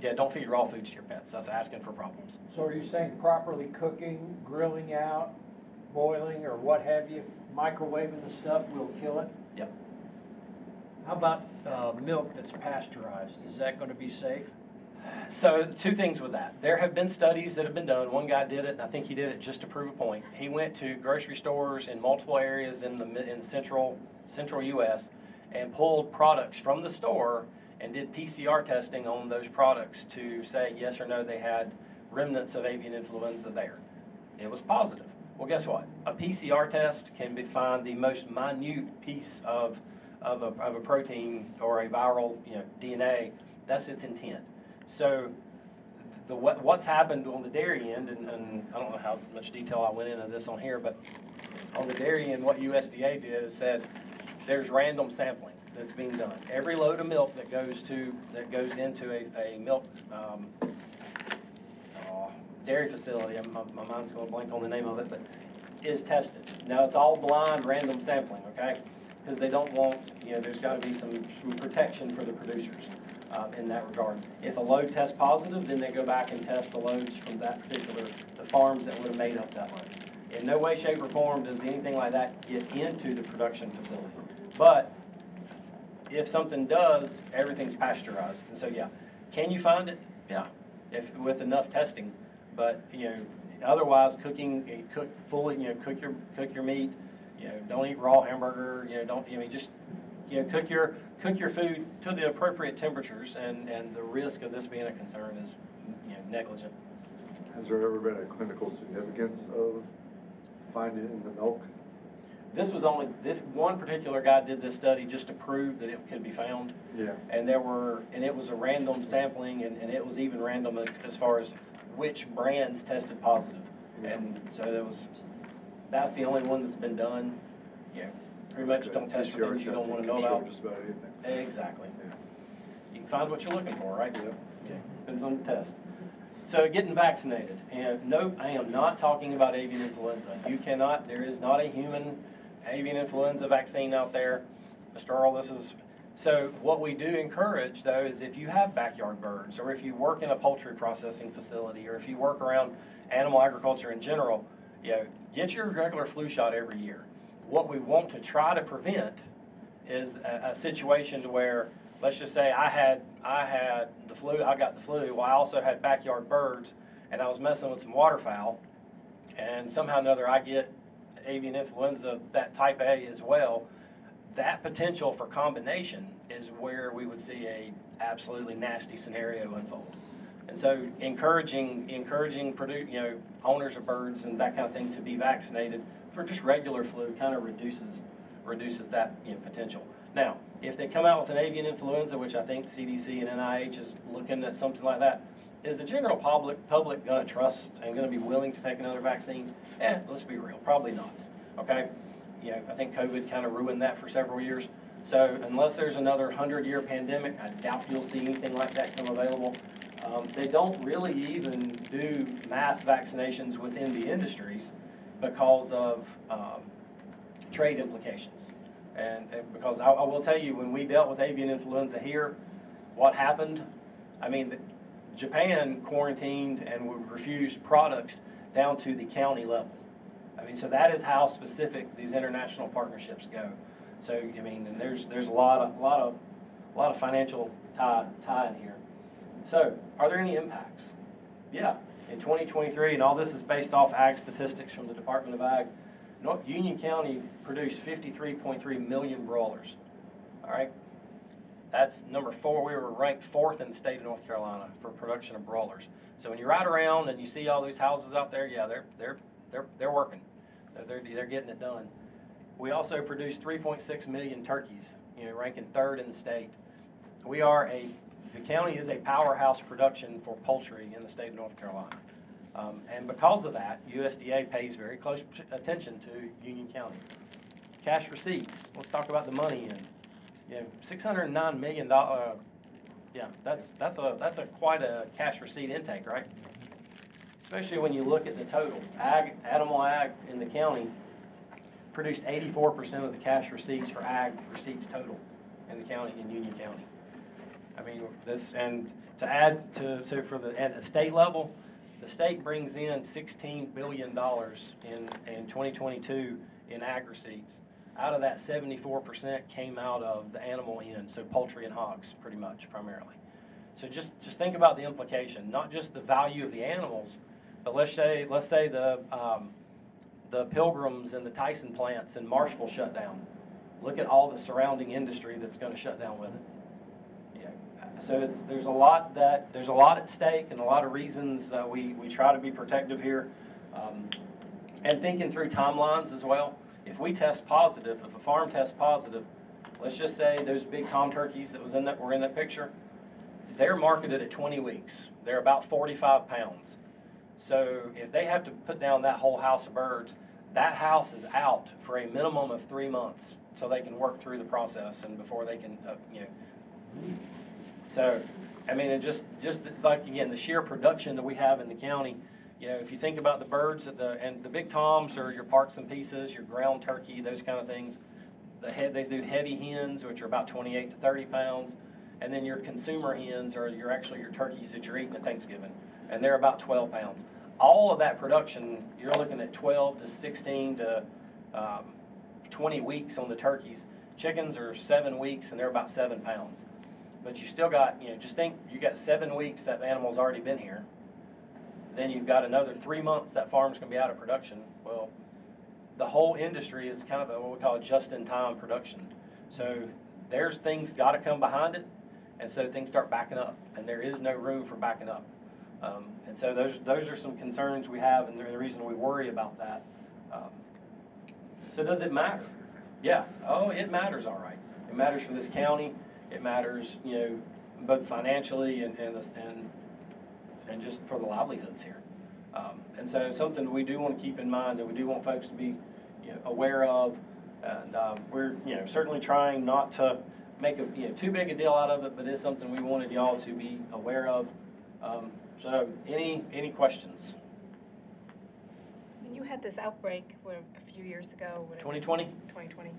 Yeah, don't feed raw foods to your pets. That's asking for problems. So are you saying properly cooking, grilling out, boiling, or what have you, microwaving the stuff will kill it? Yep. How about milk that's pasteurized? Is that going to be safe? So two things with that. There have been studies that have been done. One guy did it, and I think he did it just to prove a point. He went to grocery stores in multiple areas in central U.S. and pulled products from the store and did PCR testing on those products to say yes or no they had remnants of avian influenza there. It was positive. Well, guess what? A PCR test can find the most minute piece of a protein or a viral DNA. That's its intent. So what's happened on the dairy end, and I don't know how much detail I went into this on here, but on the dairy end, what USDA did is said there's random sampling that's being done. Every load of milk that goes into a milk dairy facility, my mind's going to blank on the name of it, but is tested. Now it's all blind random sampling, okay? Because they don't want, there's got to be some protection for the producers in that regard. If a load tests positive, then they go back and test the loads from the farms that would have made up that load. In no way, shape, or form does anything like that get into the production facility. But if something does, everyth's pasteurized. And so, yeah, can you find it? Yeah, with enough testing. But otherwise, cook fully. Cook your meat. Don't eat raw hamburger. Cook your food to the appropriate temperatures, and the risk of this being a concern is negligent. Has there ever been a clinical significance of finding it in the milk? This one particular guy did this study just to prove that it could be found. Yeah. And it was a random sampling, and it was even random as far as which brands tested positive. Yeah. And so that's the only one that's been done. Pretty much don't test for things you don't want to know about. Just about anything. Exactly. Yeah. You can find what you're looking for, right? Yeah. Depends on the test. So getting vaccinated, and no, I am not talking about avian influenza. There is not a human avian influenza vaccine out there. Mr. Earl, so what we do encourage, though, is if you have backyard birds, or if you work in a poultry processing facility, or if you work around animal agriculture in general, get your regular flu shot every year. What we want to try to prevent is a situation to where, let's just say I had the flu, I got the flu, well, I also had backyard birds, and I was messing with some waterfowl, and somehow or another I get avian influenza, that type A as well. That potential for combination is where we would see a absolutely nasty scenario unfold. And so encouraging owners of birds and that kind of thing to be vaccinated for just regular flu kind of reduces that potential. Now, if they come out with an avian influenza, which I think CDC and NIH is looking at something like that, is the general public going to trust and going to be willing to take another vaccine? Let's be real, probably not. Okay, I think COVID kind of ruined that for several years. So unless there's another 100-year pandemic, I doubt you'll see anything like that come available. They don't really even do mass vaccinations within the industries because of trade implications. And because I will tell you, when we dealt with avian influenza here, what happened? I mean, Japan quarantined and refused products down to the county level. I mean, so that is how specific these international partnerships go. So I mean, and there's a lot of financial tie in here. So, are there any impacts? Yeah, in 2023, and all this is based off ag statistics from the Department of Ag. Union County produced 53.3 million broilers. All right, that's number 4. We were ranked 4th in the state of North Carolina for production of broilers. So when you ride around and you see all these houses out there, yeah, they're working. They're getting it done. We also produced 3.6 million turkeys, ranking 3rd in the state. The county is a powerhouse production for poultry in the state of North Carolina. And because of that, USDA pays very close attention to Union County. Cash receipts, let's talk about the money end. $609 million, that's quite a cash receipt intake, right? Especially when you look at the total. Animal ag in the county produced 84% of the cash receipts for ag receipts total in the county, in Union County. I mean, and to add to, so at the state level, the state brings in $16 billion in 2022 in ag receipts. Out of that, 74% came out of the animal end, so poultry and hogs, pretty much, primarily. So just think about the implication, not just the value of the animals, but let's say the Pilgrims and the Tyson plants in Marshville shut down. Look at all the surrounding industry that's going to shut down with it. So there's a lot at stake and a lot of reasons we try to be protective here, and thinking through timelines as well. If we test positive, if a farm tests positive, let's just say those big tom turkeys that were in that picture, they're marketed at 20 weeks. They're about 45 pounds. So if they have to put down that whole house of birds, that house is out for a minimum of 3 months so they can work through the process and before they can, So, I mean, and just like, again, the sheer production that we have in the county, if you think about the birds and the big toms are your parts and pieces, your ground turkey, those kind of things. They do heavy hens, which are about 28 to 30 pounds. And then your consumer hens are your turkeys that you're eating at Thanksgiving. And they're about 12 pounds. All of that production, you're looking at 12 to 16 to 20 weeks on the turkeys. Chickens are 7 weeks and they're about 7 pounds. But you still got, just think, you got 7 weeks that animal's already been here. Then you've got another 3 months that farm's going to be out of production. Well, the whole industry is kind of what we call a just-in-time production. So there's things got to come behind it, and so things start backing up, and there is no room for backing up. And so those are some concerns we have, and the reason we worry about that. So does it matter? Yeah. Oh, it matters, all right. It matters for this county. It matters, both financially and just for the livelihoods here. And so something we do want to keep in mind that we do want folks to be aware of, and we're certainly trying not to make too big a deal out of it, but it's something we wanted y'all to be aware of. So any questions? When you had this outbreak a few years ago, 2020? 2020,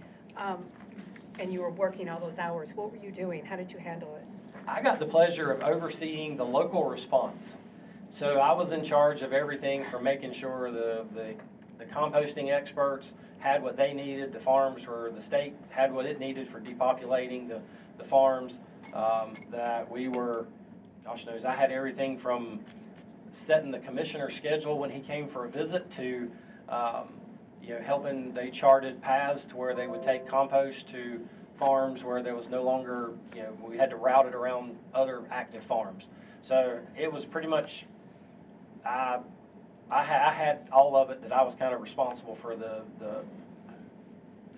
and you were working all those hours, what were you doing? How did you handle it? I got the pleasure of overseeing the local response. So I was in charge of everything from making sure the composting experts had what they needed, the state had what it needed for depopulating the farms, that we were, gosh knows, I had everything from setting the commissioner's schedule when he came for a visit to helping. They charted paths to where they would take compost to farms where there was no longer, we had to route it around other active farms. So it was pretty much, I had all of it that I was kind of responsible for and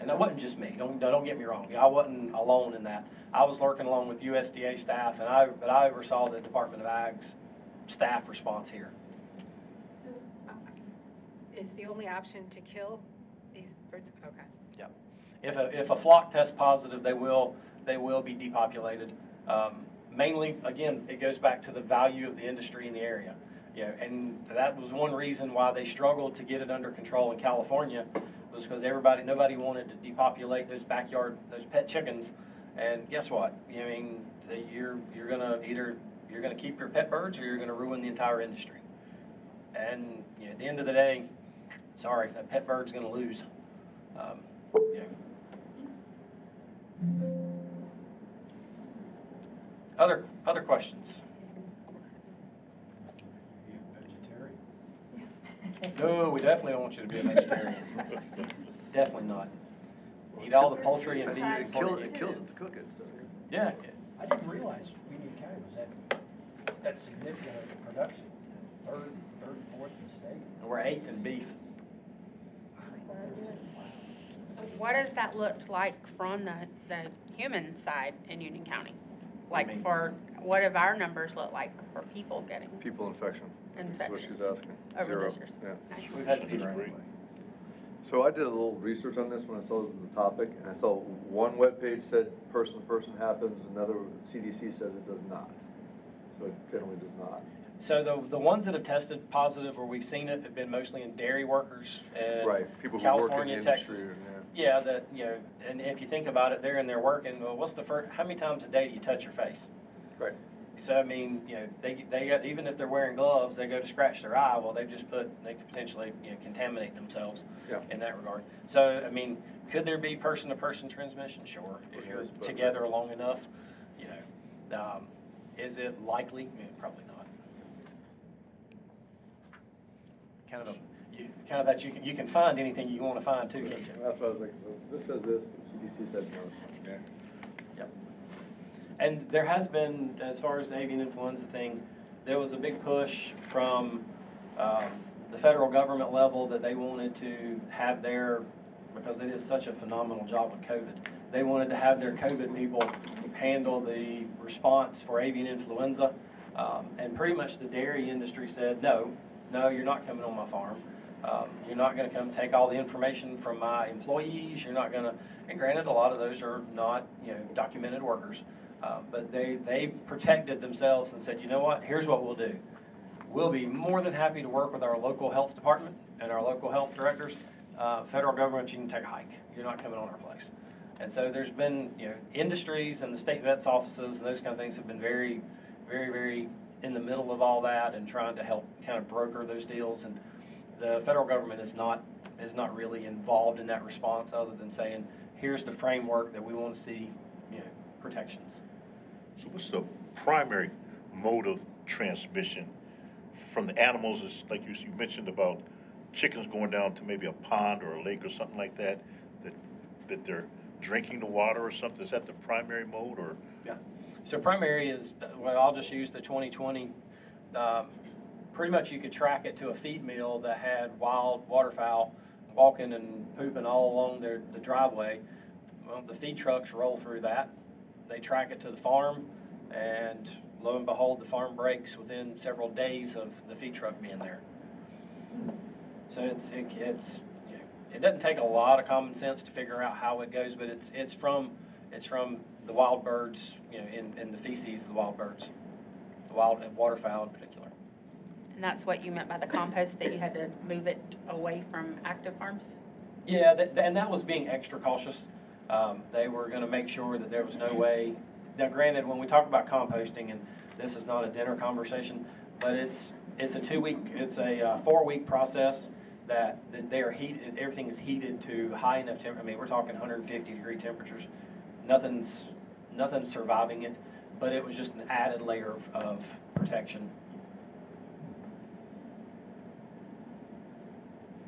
it wasn't just me, don't get me wrong, I wasn't alone in that. I was working along with USDA staff, and I oversaw the Department of Ag's staff response here. Is the only option to kill these birds? Okay. Yep. If a flock tests positive, they will be depopulated. Mainly, again, it goes back to the value of the industry in the area. You know, and that was one reason why they struggled to get it under control in California, was because nobody wanted to depopulate those backyard, those pet chickens. And guess what? I mean, you're gonna keep your pet birds, or you're gonna ruin the entire industry. And you know, at the end of the day, sorry, that pet bird's gonna lose. Yeah. Other questions? No, we definitely don't want you to be a vegetarian. Definitely not. Eat all the poultry and beef. It kills it to cook it, so. Yeah. I didn't realize Union County was that significant of production. Third, fourth in the state. And we're 8th in beef. What does that look like from the human side in Union County? Like what have our numbers look like for people getting People infection. infections? That's what she's asking. Over Zero. those years? Yeah. Nice. We've had 0. So I did a little research on this when I saw this as a topic, and I saw one webpage said person to person happens, another CDC says it does not. So it generally does not. So the ones that have tested positive, where we've seen it, have been mostly in dairy workers and Right, people who California, work in the Texas. industry. Yeah, and if you think about it, they're in there working. Well, how many times a day do you touch your face? Right. So I mean, you know, they even if they're wearing gloves, they go to scratch their eye. Well, they could potentially contaminate themselves in that regard. So I mean, could there be person-to-person transmission? Sure, if you're together long enough. You know, is it likely? Probably not. Kind of that you can find anything you want to find too, can't you? That's what I was like. This says this, but CDC said no. Okay. Yep. And there has been, as far as the avian influenza thing, there was a big push from the federal government level that they wanted to have because they did such a phenomenal job with COVID, they wanted to have their COVID people handle the response for avian influenza. And pretty much the dairy industry said, no, you're not coming on my farm. You're not going to come take all the information from my employees. You're not going to, and granted, a lot of those are not, documented workers. But they protected themselves and said, you know what, here's what we'll do. We'll be more than happy to work with our local health department and our local health directors. Federal government, you can take a hike. You're not coming on our place. And so there's been, industries and the state vets offices and those kind of things have been very, very, very in the middle of all that and trying to help kind of broker those deals. And the federal government is not really involved in that response, other than saying, here's the framework that we want to see, protections. So what's the primary mode of transmission from the animals? Is like you mentioned about chickens going down to maybe a pond or a lake or something like that they're drinking the water or something. Is that the primary mode, or? Yeah. So primary is, well, I'll just use the 2020. Pretty much you could track it to a feed mill that had wild waterfowl walking and pooping all along the driveway. Well, the feed trucks roll through that. They track it to the farm, and lo and behold, the farm breaks within several days of the feed truck being there. So it doesn't take a lot of common sense to figure out how it goes, but it's from the wild birds, in the feces of the wild birds, the wild waterfowl in particular. And that's what you meant by the compost, that you had to move it away from active farms? Yeah, and that was being extra cautious. They were going to make sure that there was no way. Now, granted, when we talk about composting, and this is not a dinner conversation, but it's a 4-week process that they are heated. Everything is heated to high enough temperature. I mean, we're talking 150-degree temperatures. Nothing's surviving it, but it was just an added layer of protection.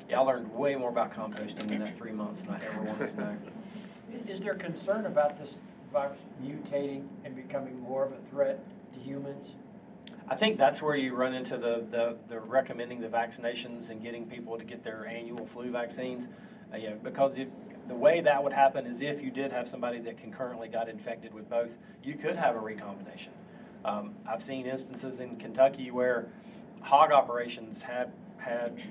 Yeah, I learned way more about composting in that 3 months than I ever wanted to know. Is there concern about this virus mutating and becoming more of a threat to humans? I think that's where you run into the recommending the vaccinations and getting people to get their annual flu vaccines. Because the way that would happen is if you did have somebody that concurrently got infected with both, you could have a recombination. I've seen instances in Kentucky where hog operations had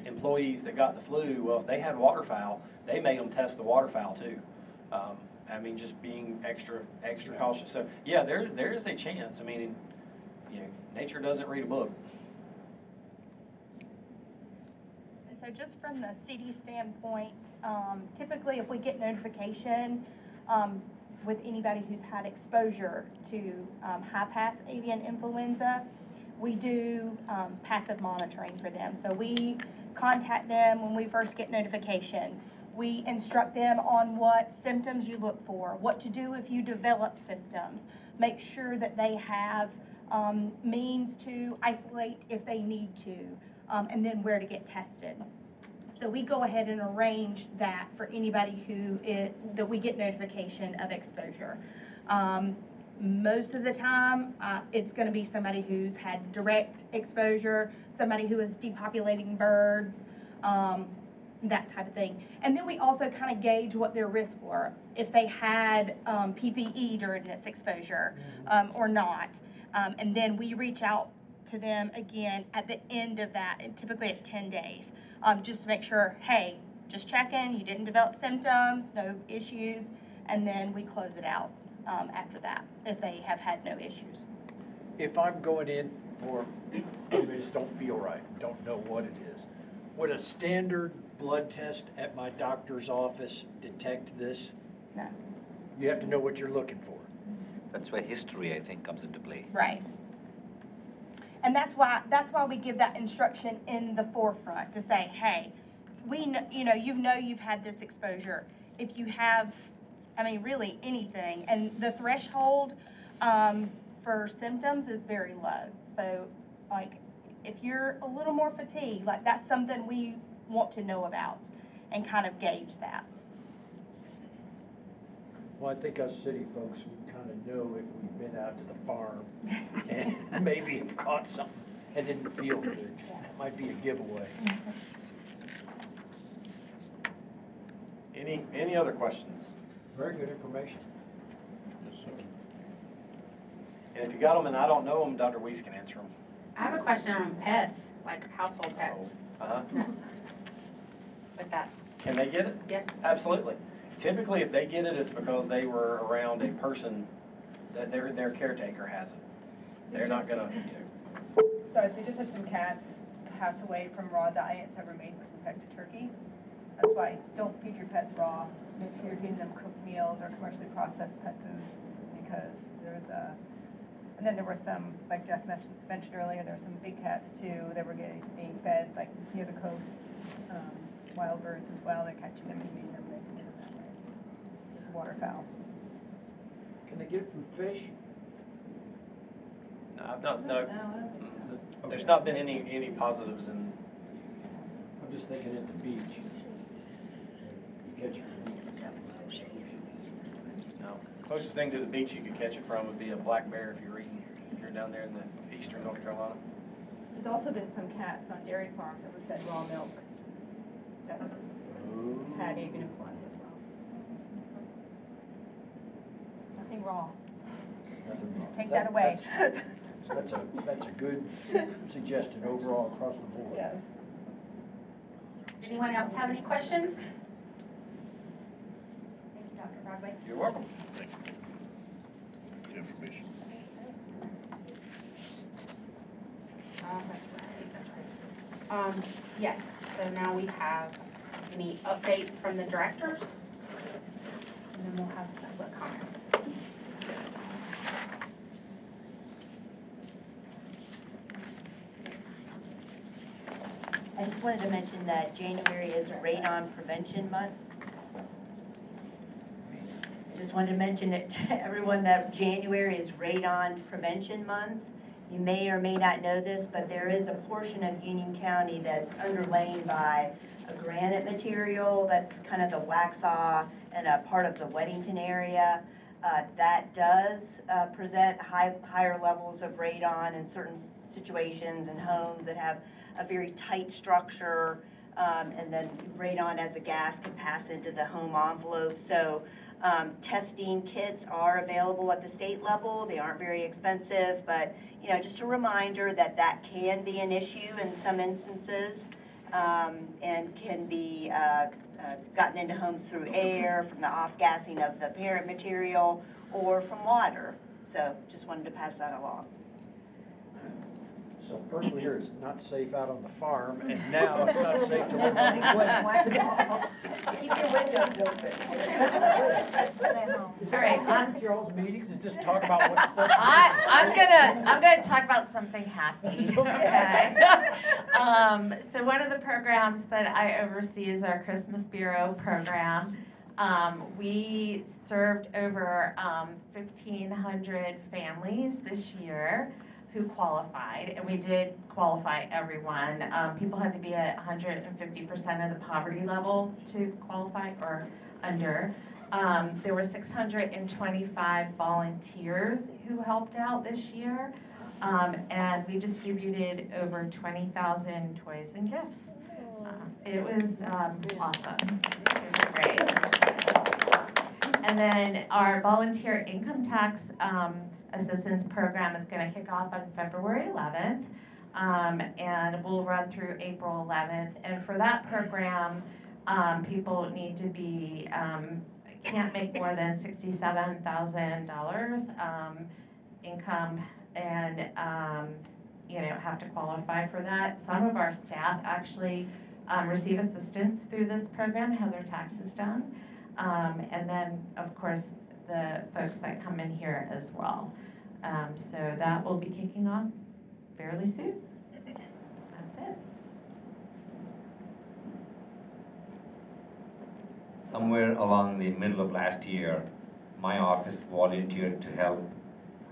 employees that got the flu. Well, if they had waterfowl, they made them test the waterfowl too. I mean, just being extra cautious. So yeah, there is a chance. I mean, you know, nature doesn't read a book. And so just from the city standpoint, typically if we get notification with anybody who's had exposure to high-path avian influenza, we do passive monitoring for them. So we contact them when we first get notification. We instruct them on what symptoms you look for, what to do if you develop symptoms, make sure that they have means to isolate if they need to, and then where to get tested. So we go ahead and arrange that for anybody that we get notification of exposure. Most of the time, it's going to be somebody who's had direct exposure, somebody who is depopulating birds, that type of thing. And then we also kind of gauge what their risks were, if they had PPE during this exposure or not. And then we reach out to them again at the end of that, and typically it's 10 days, just to make sure, hey, just checking, you didn't develop symptoms, no issues, and then we close it out after that, if they have had no issues. If I'm going in for, I just don't feel right, don't know what it is, would a standard blood test at my doctor's office detect this? No. You have to know what you're looking for. That's where history, I think, comes into play. Right. And that's why we give that instruction in the forefront to say, hey, we know, you've had this exposure. If you have, I mean, really anything, and the threshold for symptoms is very low. So, like, if you're a little more fatigued, like, that's something we want to know about and kind of gauge that. Well, I think us city folks, we kind of know if we've been out to the farm and maybe have caught something and didn't feel good. That might be a giveaway. Any other questions? Very good information. Yes, sir. And if you got them and I don't know them, Dr. Weiss can answer them. I have a question on pets, like household pets. With that. Can they get it? Yes. Absolutely. Typically, if they get it, it's because they were around a person that their caretaker has it. They're not gonna, So if they just had some cats pass away from raw diets that were made with infected turkey, that's why don't feed your pets raw. Make sure you're feeding them cooked meals or commercially processed pet foods, because and then there were some, like Jeff mentioned earlier, there were some big cats too that were being fed like near the coast, wild birds as well. They're catching them and eating them. They can get them that way. Waterfowl. Can they get it from fish? no, I've not, no. Okay. There's not been any positives in. I'm just thinking at the beach. You catch it from the beach. No. Closest thing to the beach you could catch it from would be a black bear if you're down there in the eastern North Carolina. There's also been some cats on dairy farms that were fed raw milk that had avian influenza as well. Nothing raw. Take that away. That's a good suggestion overall across the board. Yes. Does anyone else have any questions? Thank you, Dr. Broadway. You're welcome. Thank you. Good information. That's right. Yes, so now we have any updates from the directors? And then we'll have public comments. I just wanted to mention that January is Radon Prevention Month. I just wanted to mention it to everyone that January is Radon Prevention Month. You may or may not know this, but there is a portion of Union County that's underlain by a granite material that's kind of the Waxhaw and a part of the Weddington area. That does present higher levels of radon in certain situations and homes that have a very tight structure, and then radon as a gas can pass into the home envelope. So Testing kits are available at the state level. They aren't very expensive, but just a reminder that that can be an issue in some instances, and can be gotten into homes through air, from the off-gassing of the parent material, or from water. So just wanted to pass that along. So first we hear it's not safe out on the farm, and now it's not safe to live on the place. Keep your windows open. All right, Y'all's meetings and just talk about what stuff. I'm gonna talk about something happy. Okay. So one of the programs that I oversee is our Christmas Bureau program. We served over 1,500 families this year who qualified, and we did qualify everyone. People had to be at 150% of the poverty level to qualify or under. There were 625 volunteers who helped out this year, and we distributed over 20,000 toys and gifts. It was awesome. It was great. And then our volunteer income tax assistance program is going to kick off on February 11th, and we'll run through April 11th. And for that program, people need to be, can't make more than $67,000 income, and have to qualify for that. Some of our staff actually receive assistance through this program, have their taxes done, and then of course the folks that come in here as well. So that will be kicking off fairly soon. That's it. Somewhere along the middle of last year, my office volunteered to help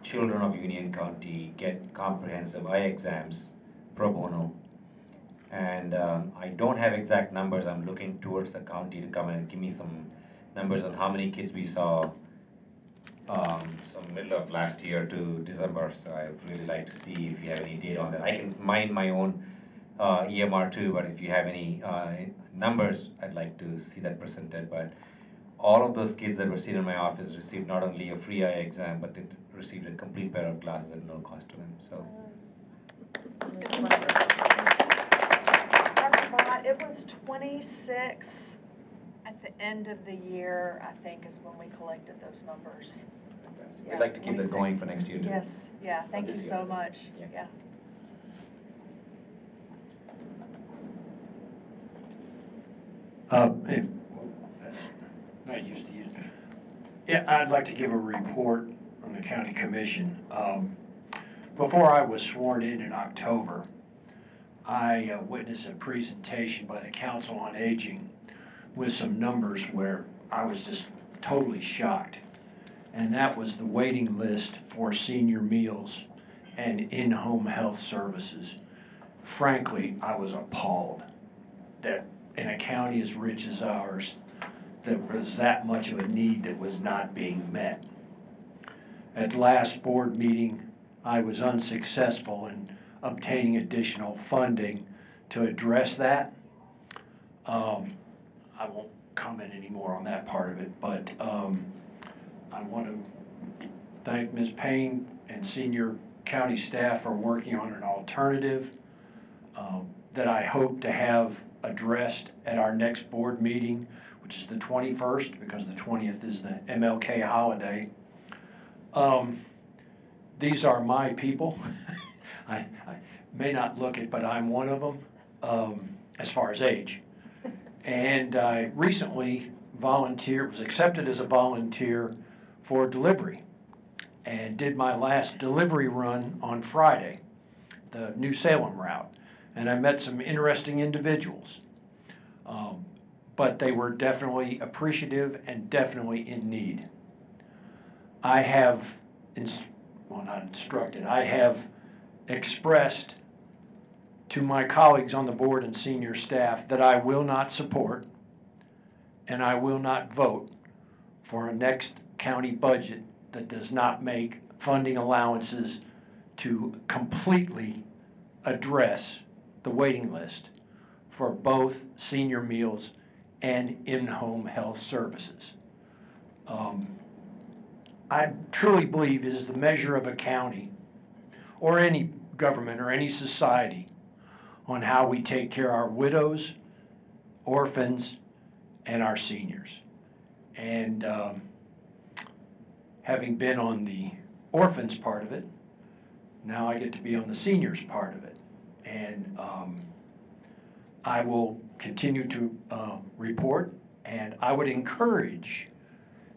children of Union County get comprehensive eye exams pro bono. And I don't have exact numbers. I'm looking towards the county to come and give me some numbers on how many kids we saw from middle of last year to December. So I'd really like to see if you have any data on that. I can mine my own EMR too, but if you have any numbers, I'd like to see that presented. But all of those kids that were seen in my office received not only a free eye exam, but they received a complete pair of glasses at no cost to them. So. It was 26 at the end of the year, I think, is when we collected those numbers. We'd like to keep that going for next year too. Yes, yeah, thank you so much, yeah. Hey, that's not used to using. Yeah, I'd like to give a report on the county commission. Before I was sworn in October, I witnessed a presentation by the Council on Aging with some numbers where I was just totally shocked. And that was the waiting list for senior meals and in-home health services. Frankly, I was appalled that in a county as rich as ours, there was that much of a need that was not being met. At the last board meeting, I was unsuccessful in obtaining additional funding to address that. I won't comment anymore on that part of it, but I want to thank Ms. Payne and senior county staff for working on an alternative that I hope to have addressed at our next board meeting, which is the 21st, because the 20th is the MLK holiday. These are my people. I may not look it, but I'm one of them as far as age. And I recently was accepted as a volunteer for delivery, and did my last delivery run on Friday, the New Salem route. And I met some interesting individuals, but they were definitely appreciative and definitely in need. I have, well, not instructed, I have expressed to my colleagues on the board and senior staff that I will not support and I will not vote for a next county budget that does not make funding allowances to completely address the waiting list for both senior meals and in-home health services. I truly believe is the measure of a county or any government or any society on how we take care of our widows, orphans, and our seniors. And having been on the orphans part of it, now I get to be on the seniors part of it. And I will continue to report, and I would encourage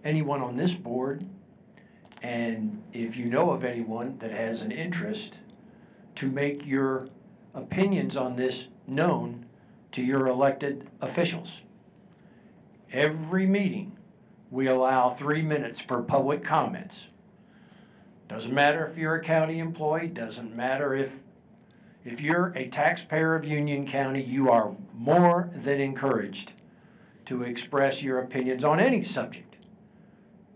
anyone on this board, and if you know of anyone that has an interest, to make your opinions on this known to your elected officials. Every meeting, we allow 3 minutes for public comments. Doesn't matter if you're a county employee, doesn't matter if you're a taxpayer of Union County, you are more than encouraged to express your opinions on any subject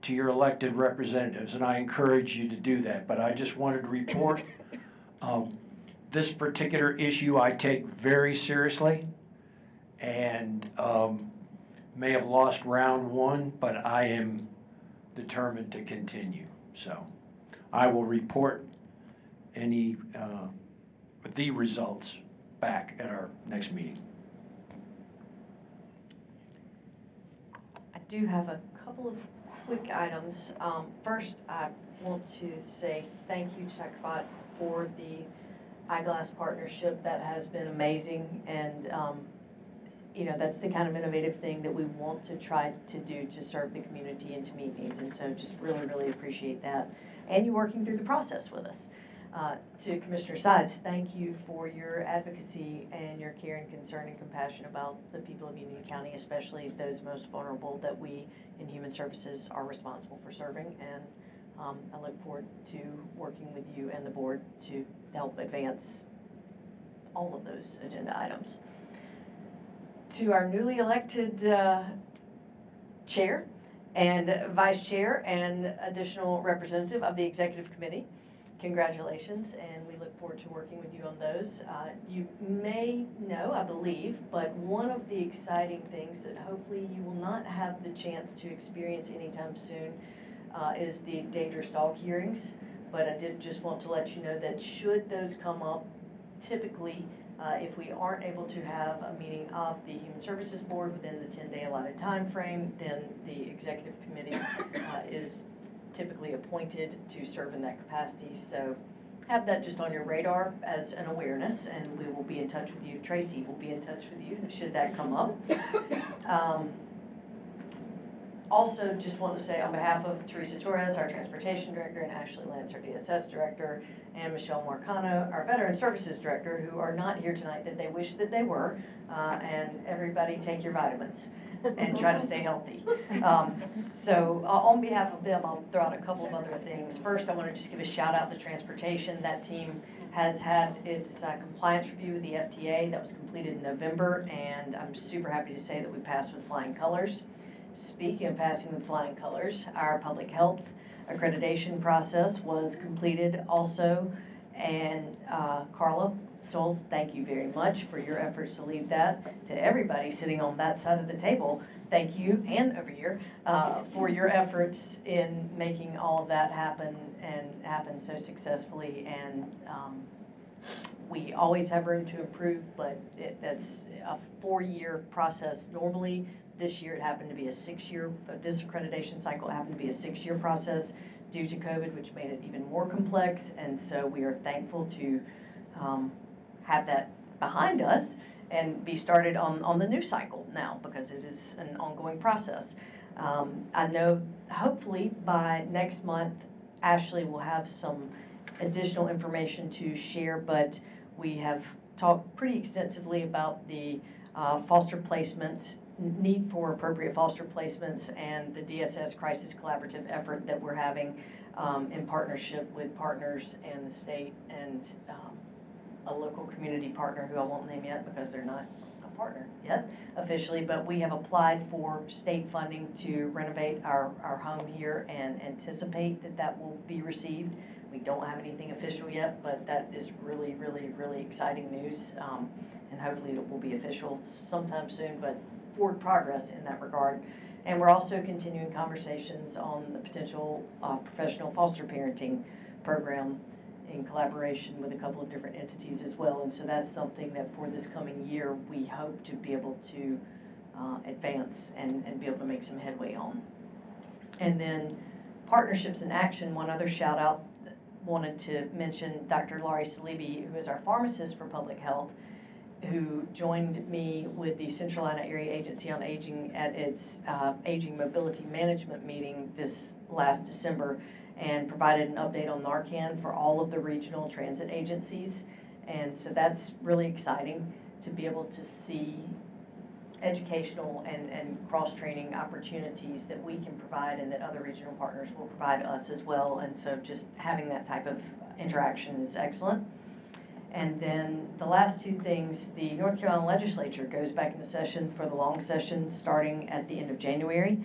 to your elected representatives, and I encourage you to do that. But I just wanted to report this particular issue I take very seriously, and may have lost round one, but I am determined to continue. So I will report any the results back at our next meeting. I do have a couple of quick items. First, I want to say thank you to Dr. Bott for the eyeglass partnership. That has been amazing, and you know, that's the kind of innovative thing that we want to try to do to serve the community and to meet needs, and so just really, really appreciate that. And you working through the process with us. To Commissioner Sides, thank you for your advocacy and your care and concern and compassion about the people of Union County, especially those most vulnerable that we in Human Services are responsible for serving. And I look forward to working with you and the board to help advance all of those agenda items. To our newly elected chair and vice chair and additional representative of the executive committee, congratulations, and we look forward to working with you on those. You may know, I believe, but one of the exciting things that hopefully you will not have the chance to experience anytime soon is the dangerous dog hearings. But I did just want to let you know that should those come up, typically, if we aren't able to have a meeting of the Human Services Board within the 10-day allotted time frame, then the executive committee is typically appointed to serve in that capacity. So have that just on your radar as an awareness, and we will be in touch with you. Tracy will be in touch with you should that come up. Also, just want to say on behalf of Teresa Torres, our Transportation Director, and Ashley Lance, our DSS Director, and Michelle Marcano, our Veteran Services Director, who are not here tonight, that they wish that they were, and everybody take your vitamins and try to stay healthy. So on behalf of them, I'll throw out a couple of other things. First, I want to just give a shout out to Transportation. That team has had its compliance review with the FTA that was completed in November, and I'm super happy to say that we passed with flying colors. Speaking of passing with flying colors, our public health accreditation process was completed also, and Carla Souls, thank you very much for your efforts to lead that. To everybody sitting on that side of the table, thank you, and over here, for your efforts in making all of that happen and happen so successfully. And we always have room to improve, but that's a 4-year process normally. This year it happened to be a 6-year, but this accreditation cycle happened to be a 6-year process due to COVID, which made it even more complex. And so we are thankful to have that behind us and be started on the new cycle now, because it is an ongoing process. I know hopefully by next month, Ashley will have some additional information to share, but we have talked pretty extensively about the foster placements, need for appropriate foster placements, and the DSS Crisis Collaborative effort that we're having in partnership with partners and the state and a local community partner who I won't name yet because they're not a partner yet officially, but we have applied for state funding to renovate our home here and anticipate that that will be received. We don't have anything official yet, but that is really, really, really exciting news, and hopefully it will be official sometime soon, but forward progress in that regard. And we're also continuing conversations on the potential professional foster parenting program in collaboration with a couple of different entities as well. And so that's something that for this coming year, we hope to be able to advance and be able to make some headway on. And then partnerships in action, one other shout out, wanted to mention Dr. Laurie Salibi, who is our pharmacist for public health, who joined me with the Central Atlanta Area Agency on Aging at its Aging Mobility Management meeting this last December, and provided an update on Narcan for all of the regional transit agencies. And so that's really exciting to be able to see educational and cross-training opportunities that we can provide and that other regional partners will provide us as well. And so just having that type of interaction is excellent. And then the last two things, the North Carolina Legislature goes back into session for the long session starting at the end of January.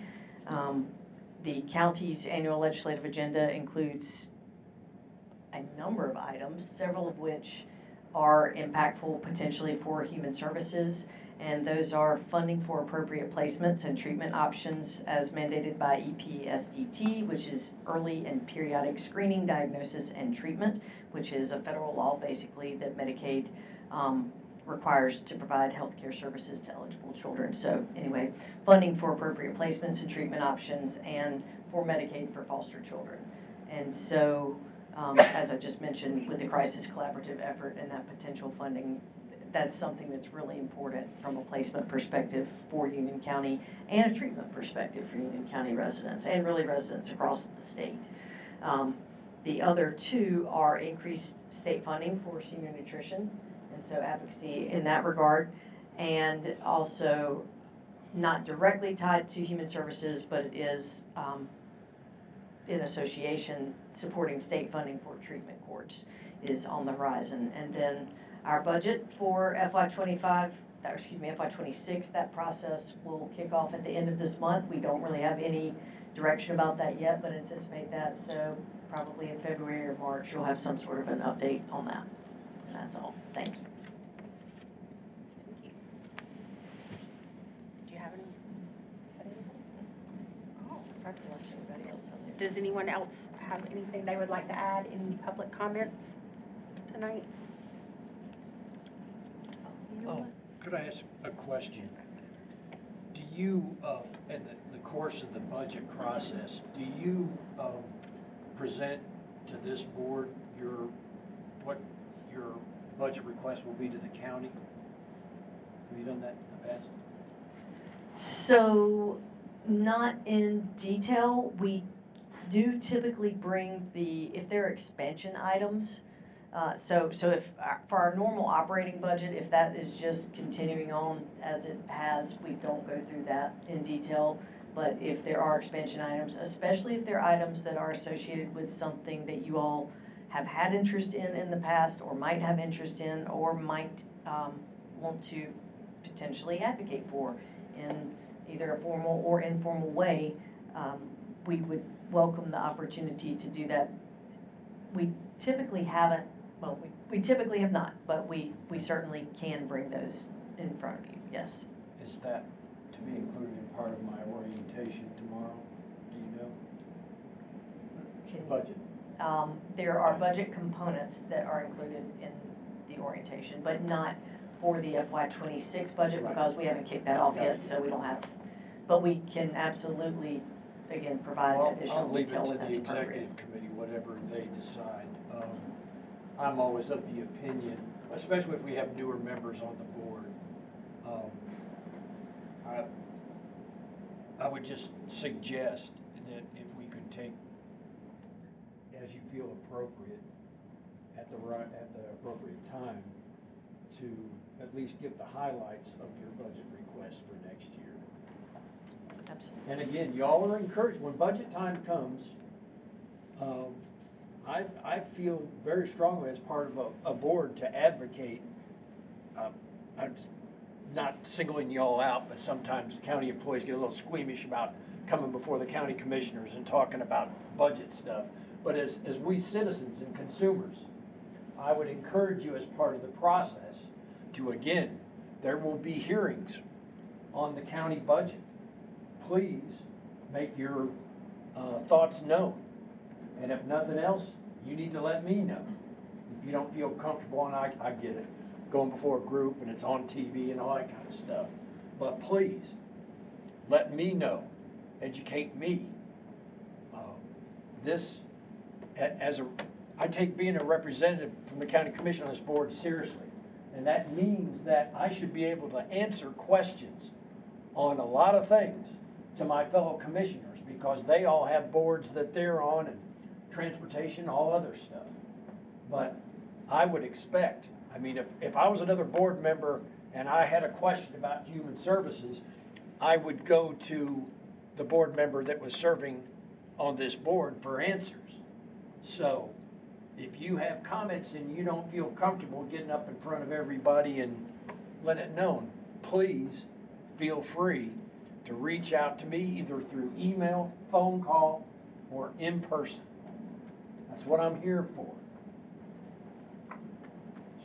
The county's annual legislative agenda includes a number of items, several of which are impactful potentially for human services, and those are funding for appropriate placements and treatment options as mandated by EPSDT, which is early and periodic screening, diagnosis, and treatment, which is a federal law basically that Medicaid requires to provide health care services to eligible children. So anyway, funding for appropriate placements and treatment options, and for Medicaid for foster children. And so, as I just mentioned, with the crisis collaborative effort and that potential funding, that's something that's really important from a placement perspective for Union County and a treatment perspective for Union County residents and really residents across the state. The other two are increased state funding for senior nutrition, and so advocacy in that regard, and also not directly tied to human services, but it is in association supporting state funding for treatment courts is on the horizon. And then our budget for FY26, that process will kick off at the end of this month. We don't really have any direction about that yet, but anticipate that. So probably in February or March, you'll have some sort of an update on that. And that's all. Thank you. Do you have any? Oh, that's Unless anybody else has any. Does anyone else have anything they would like to add? Any public comments tonight? Oh, could I ask a question? Do you, in the course of the budget process, do you present to this board what your budget request will be to the county? Have you done that in the past? So, not in detail. We do typically bring if there are expansion items. So if for our normal operating budget, if that is just continuing on as it has, we don't go through that in detail. But if there are expansion items, especially if they're items that are associated with something that you all have had interest in the past, or might have interest in, or might want to potentially advocate for in either a formal or informal way, we would welcome the opportunity to do that. We typically haven't, well, we typically have not, but we certainly can bring those in front of you, yes. Is that to be included in part of my orientation tomorrow? Do you know? Budget. There are budget components that are included in the orientation, but not for the FY26 budget, because we haven't kicked that off yet, so we don't have, but we can absolutely, again, provide additional detail when that's appropriate. I'll leave it to the executive committee, whatever they decide. I'm always of the opinion, especially if we have newer members on the board, I would just suggest that if we could take, as you feel appropriate, at the appropriate time, to at least give the highlights of your budget request for next year. Absolutely. And again, y'all are encouraged, when budget time comes, I feel very strongly as part of a board to advocate. I'm not singling y'all out, but sometimes county employees get a little squeamish about coming before the county commissioners and talking about budget stuff. But as we citizens and consumers, I would encourage you as part of the process to, again, there will be hearings on the county budget please make your thoughts known. And if nothing else, you need to let me know. If you don't feel comfortable, and I get it, going before a group and it's on TV and all that kind of stuff. But please, let me know, educate me. I take being a representative from the county commission on this board seriously. And that means that I should be able to answer questions on a lot of things to my fellow commissioners, because they all have boards that they're on, and transportation, all other stuff. But I would expect, I mean, if I was another board member and I had a question about human services, I would go to the board member that was serving on this board for answers. So if you have comments and you don't feel comfortable getting up in front of everybody and let it known, please feel free to reach out to me either through email, phone call, or in person. That's what I'm here for.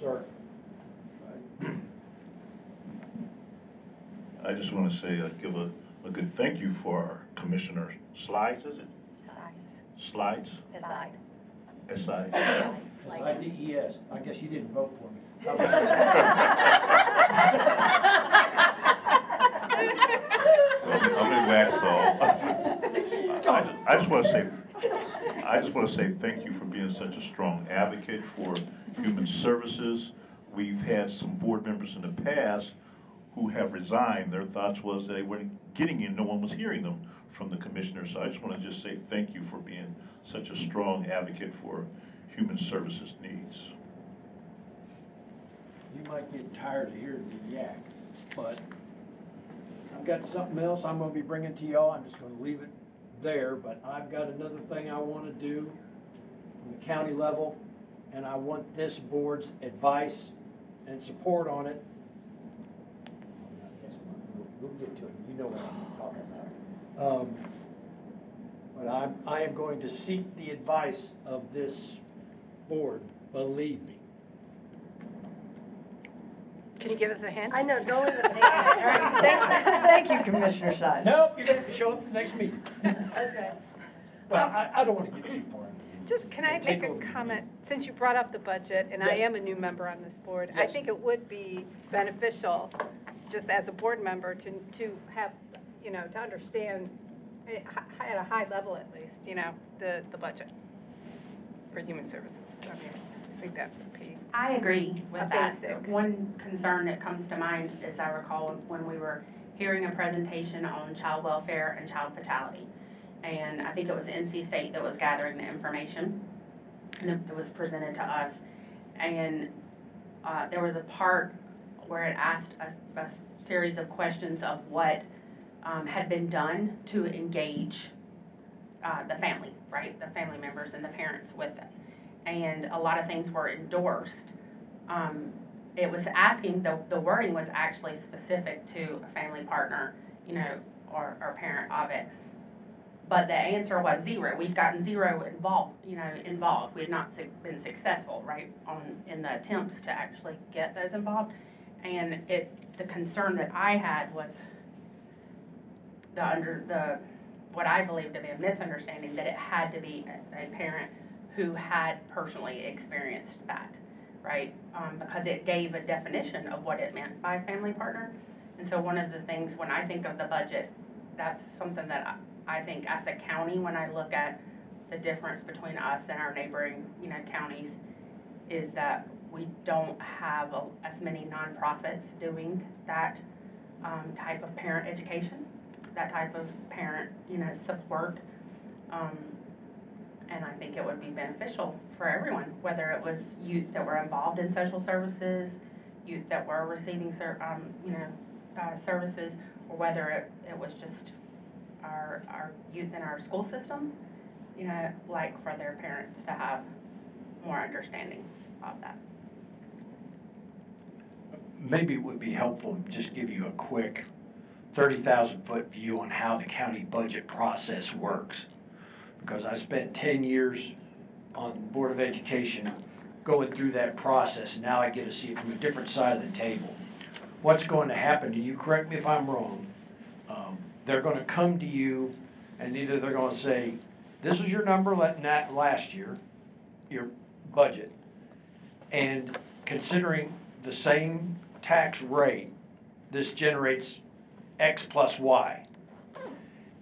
Sir. I just want to say, give a good thank you for our Commissioner Slides, is it? Slides? Aside. S-I? S-I-D-E-S. I guess you didn't vote for me. I'm in Waxhaw. I just want to say thank you for being such a strong advocate for human services. We've had some board members in the past who have resigned. Their thoughts was they weren't getting in, no one was hearing them from the commissioner. So I just want to say thank you for being such a strong advocate for human services needs. You might get tired of hearing me yak, but I've got something else I'm going to be bringing to y'all. I'm just going to leave it there, but I've got another thing I want to do from the county level, and I want this board's advice and support on it. We'll get to it. You know what I'm talking about. But I am going to seek the advice of this board, believe me. Can you give us a hint? I know, don't leave us hanging. Thank you, Commissioner Sides. Nope, you're going to show up at the next meeting. Okay. Well, I don't want to get too far. Just, can I make a comment? Since you brought up the budget, and I Yes. am a new member on this board, I Yes. think it would be beneficial, just as a board member, to have, to understand, at a high level at least, the budget for human services. I mean, I just think that would be. I agree with A that. basic. One concern that comes to mind, as I recall, when we were hearing a presentation on child welfare and child fatality. And I think it was NC State that was gathering the information, and it was presented to us. And there was a part where it asked a series of questions of what had been done to engage the family, right? The family members and the parents with it. And a lot of things were endorsed. It was asking, the wording was actually specific to a family partner, or parent of it. But the answer was zero. We'd gotten zero involved. We had not been successful, right, in the attempts to actually get those involved. And the concern that I had was what I believe to be a misunderstanding, that it had to be a parent who had personally experienced that, right? Because it gave a definition of what it meant by family partner. And so one of the things when I think of the budget, that's something that I think as a county, when I look at the difference between us and our neighboring, counties, is that we don't have as many nonprofits doing that type of parent education, that type of parent, support. And I think it would be beneficial for everyone, whether it was youth that were involved in social services, youth that were receiving, services, or whether it was just our youth in our school system, like for their parents to have more understanding of that. Maybe it would be helpful to just give you a quick 30,000-foot view on how the county budget process works. Because I spent 10 years on the Board of Education going through that process, and now I get to see it from a different side of the table. What's going to happen, and you correct me if I'm wrong, they're gonna come to you, and either they're gonna say, this is your number last year, your budget, and considering the same tax rate, this generates X plus Y.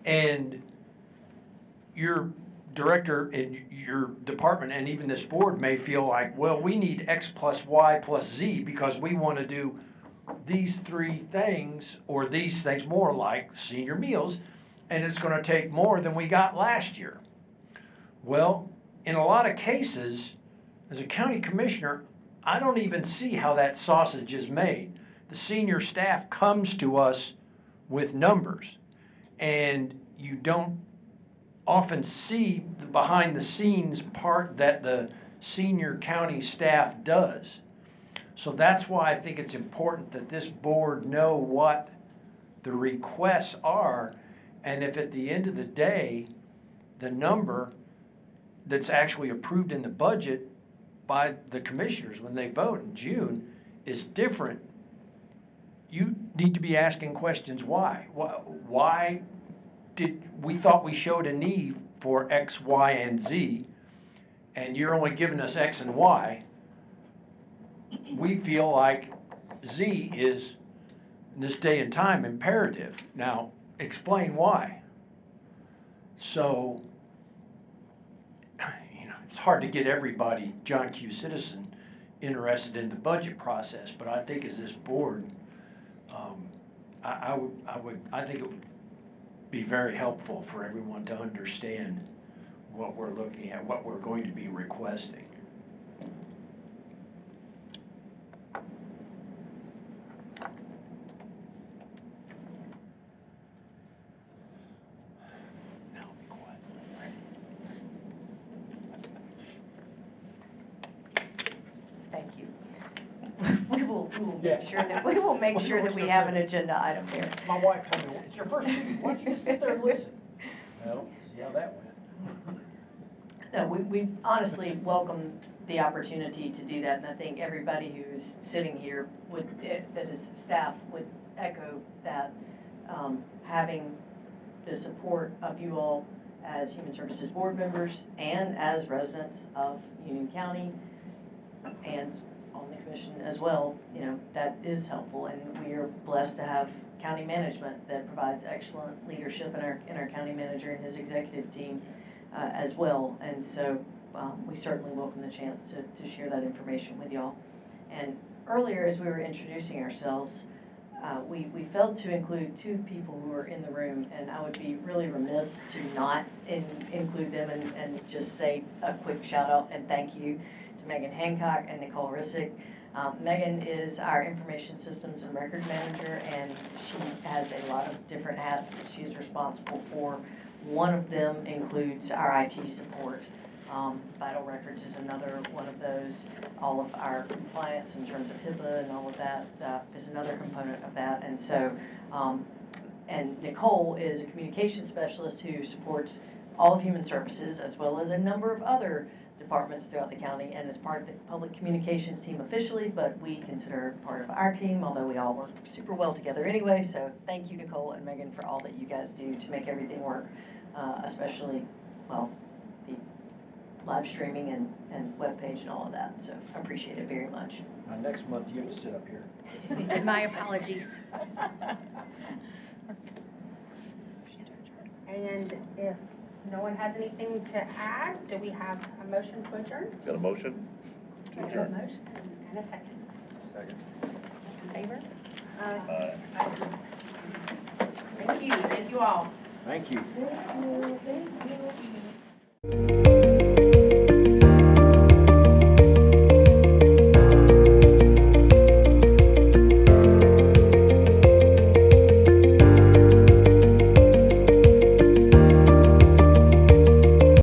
And your director and your department and even this board may feel like, well, we need X plus Y plus Z because we want to do these three things or these things more like senior meals, and it's going to take more than we got last year. Well, in a lot of cases, as a county commissioner, I don't even see how that sausage is made. The senior staff comes to us with numbers, and you don't often see the behind the scenes part that the senior county staff does. So that's why I think it's important that this board know what the requests are, and if at the end of the day, the number that's actually approved in the budget by the commissioners when they vote in June is different, you need to be asking questions why. Why did we thought we showed a need for X, Y, and Z, and you're only giving us X and Y? We feel like Z is, in this day and time, imperative. Now, explain why. So, it's hard to get everybody, John Q. Citizen, interested in the budget process, but I think as this board, I think it would be very helpful for everyone to understand what we're looking at, what we're going to be requesting. Thank you. We will Yeah. make sure that we have an agenda item there. My wife told me, it's your first meeting, why don't you just sit there and listen? Well, see how that went. No, we honestly welcome the opportunity to do that, and I think everybody who's sitting here that is staff would echo that, having the support of you all as Human Services Board members and as residents of Union County and on the commission as well, that is helpful, and we are blessed to have county management that provides excellent leadership in our county manager and his executive team as well. And so we certainly welcome the chance to share that information with y'all. And earlier, as we were introducing ourselves, we failed to include two people who are in the room, and I would be really remiss to not include them and just say a quick shout out and thank you to Megan Hancock and Nicole Rissick. Megan is our information systems and record manager, and she has a lot of different hats that she is responsible for. One of them includes our IT support. Vital Records is another one of those. All of our compliance in terms of HIPAA and all of that is another component of that. And so, and Nicole is a communications specialist who supports all of Human Services as well as a number of other departments throughout the county, and is part of the public communications team officially, but we consider her part of our team, although we all work super well together anyway. So thank you, Nicole and Megan, for all that you guys do to make everything work, especially, well, the live streaming and webpage and all of that. So I appreciate it very much. Next month, you have to sit up here. My apologies. And if no one has anything to add, do we have a motion to adjourn? Got a motion? We have a motion and a second. Second. In favor? Aye. Thank you all. Thank you. Thank you.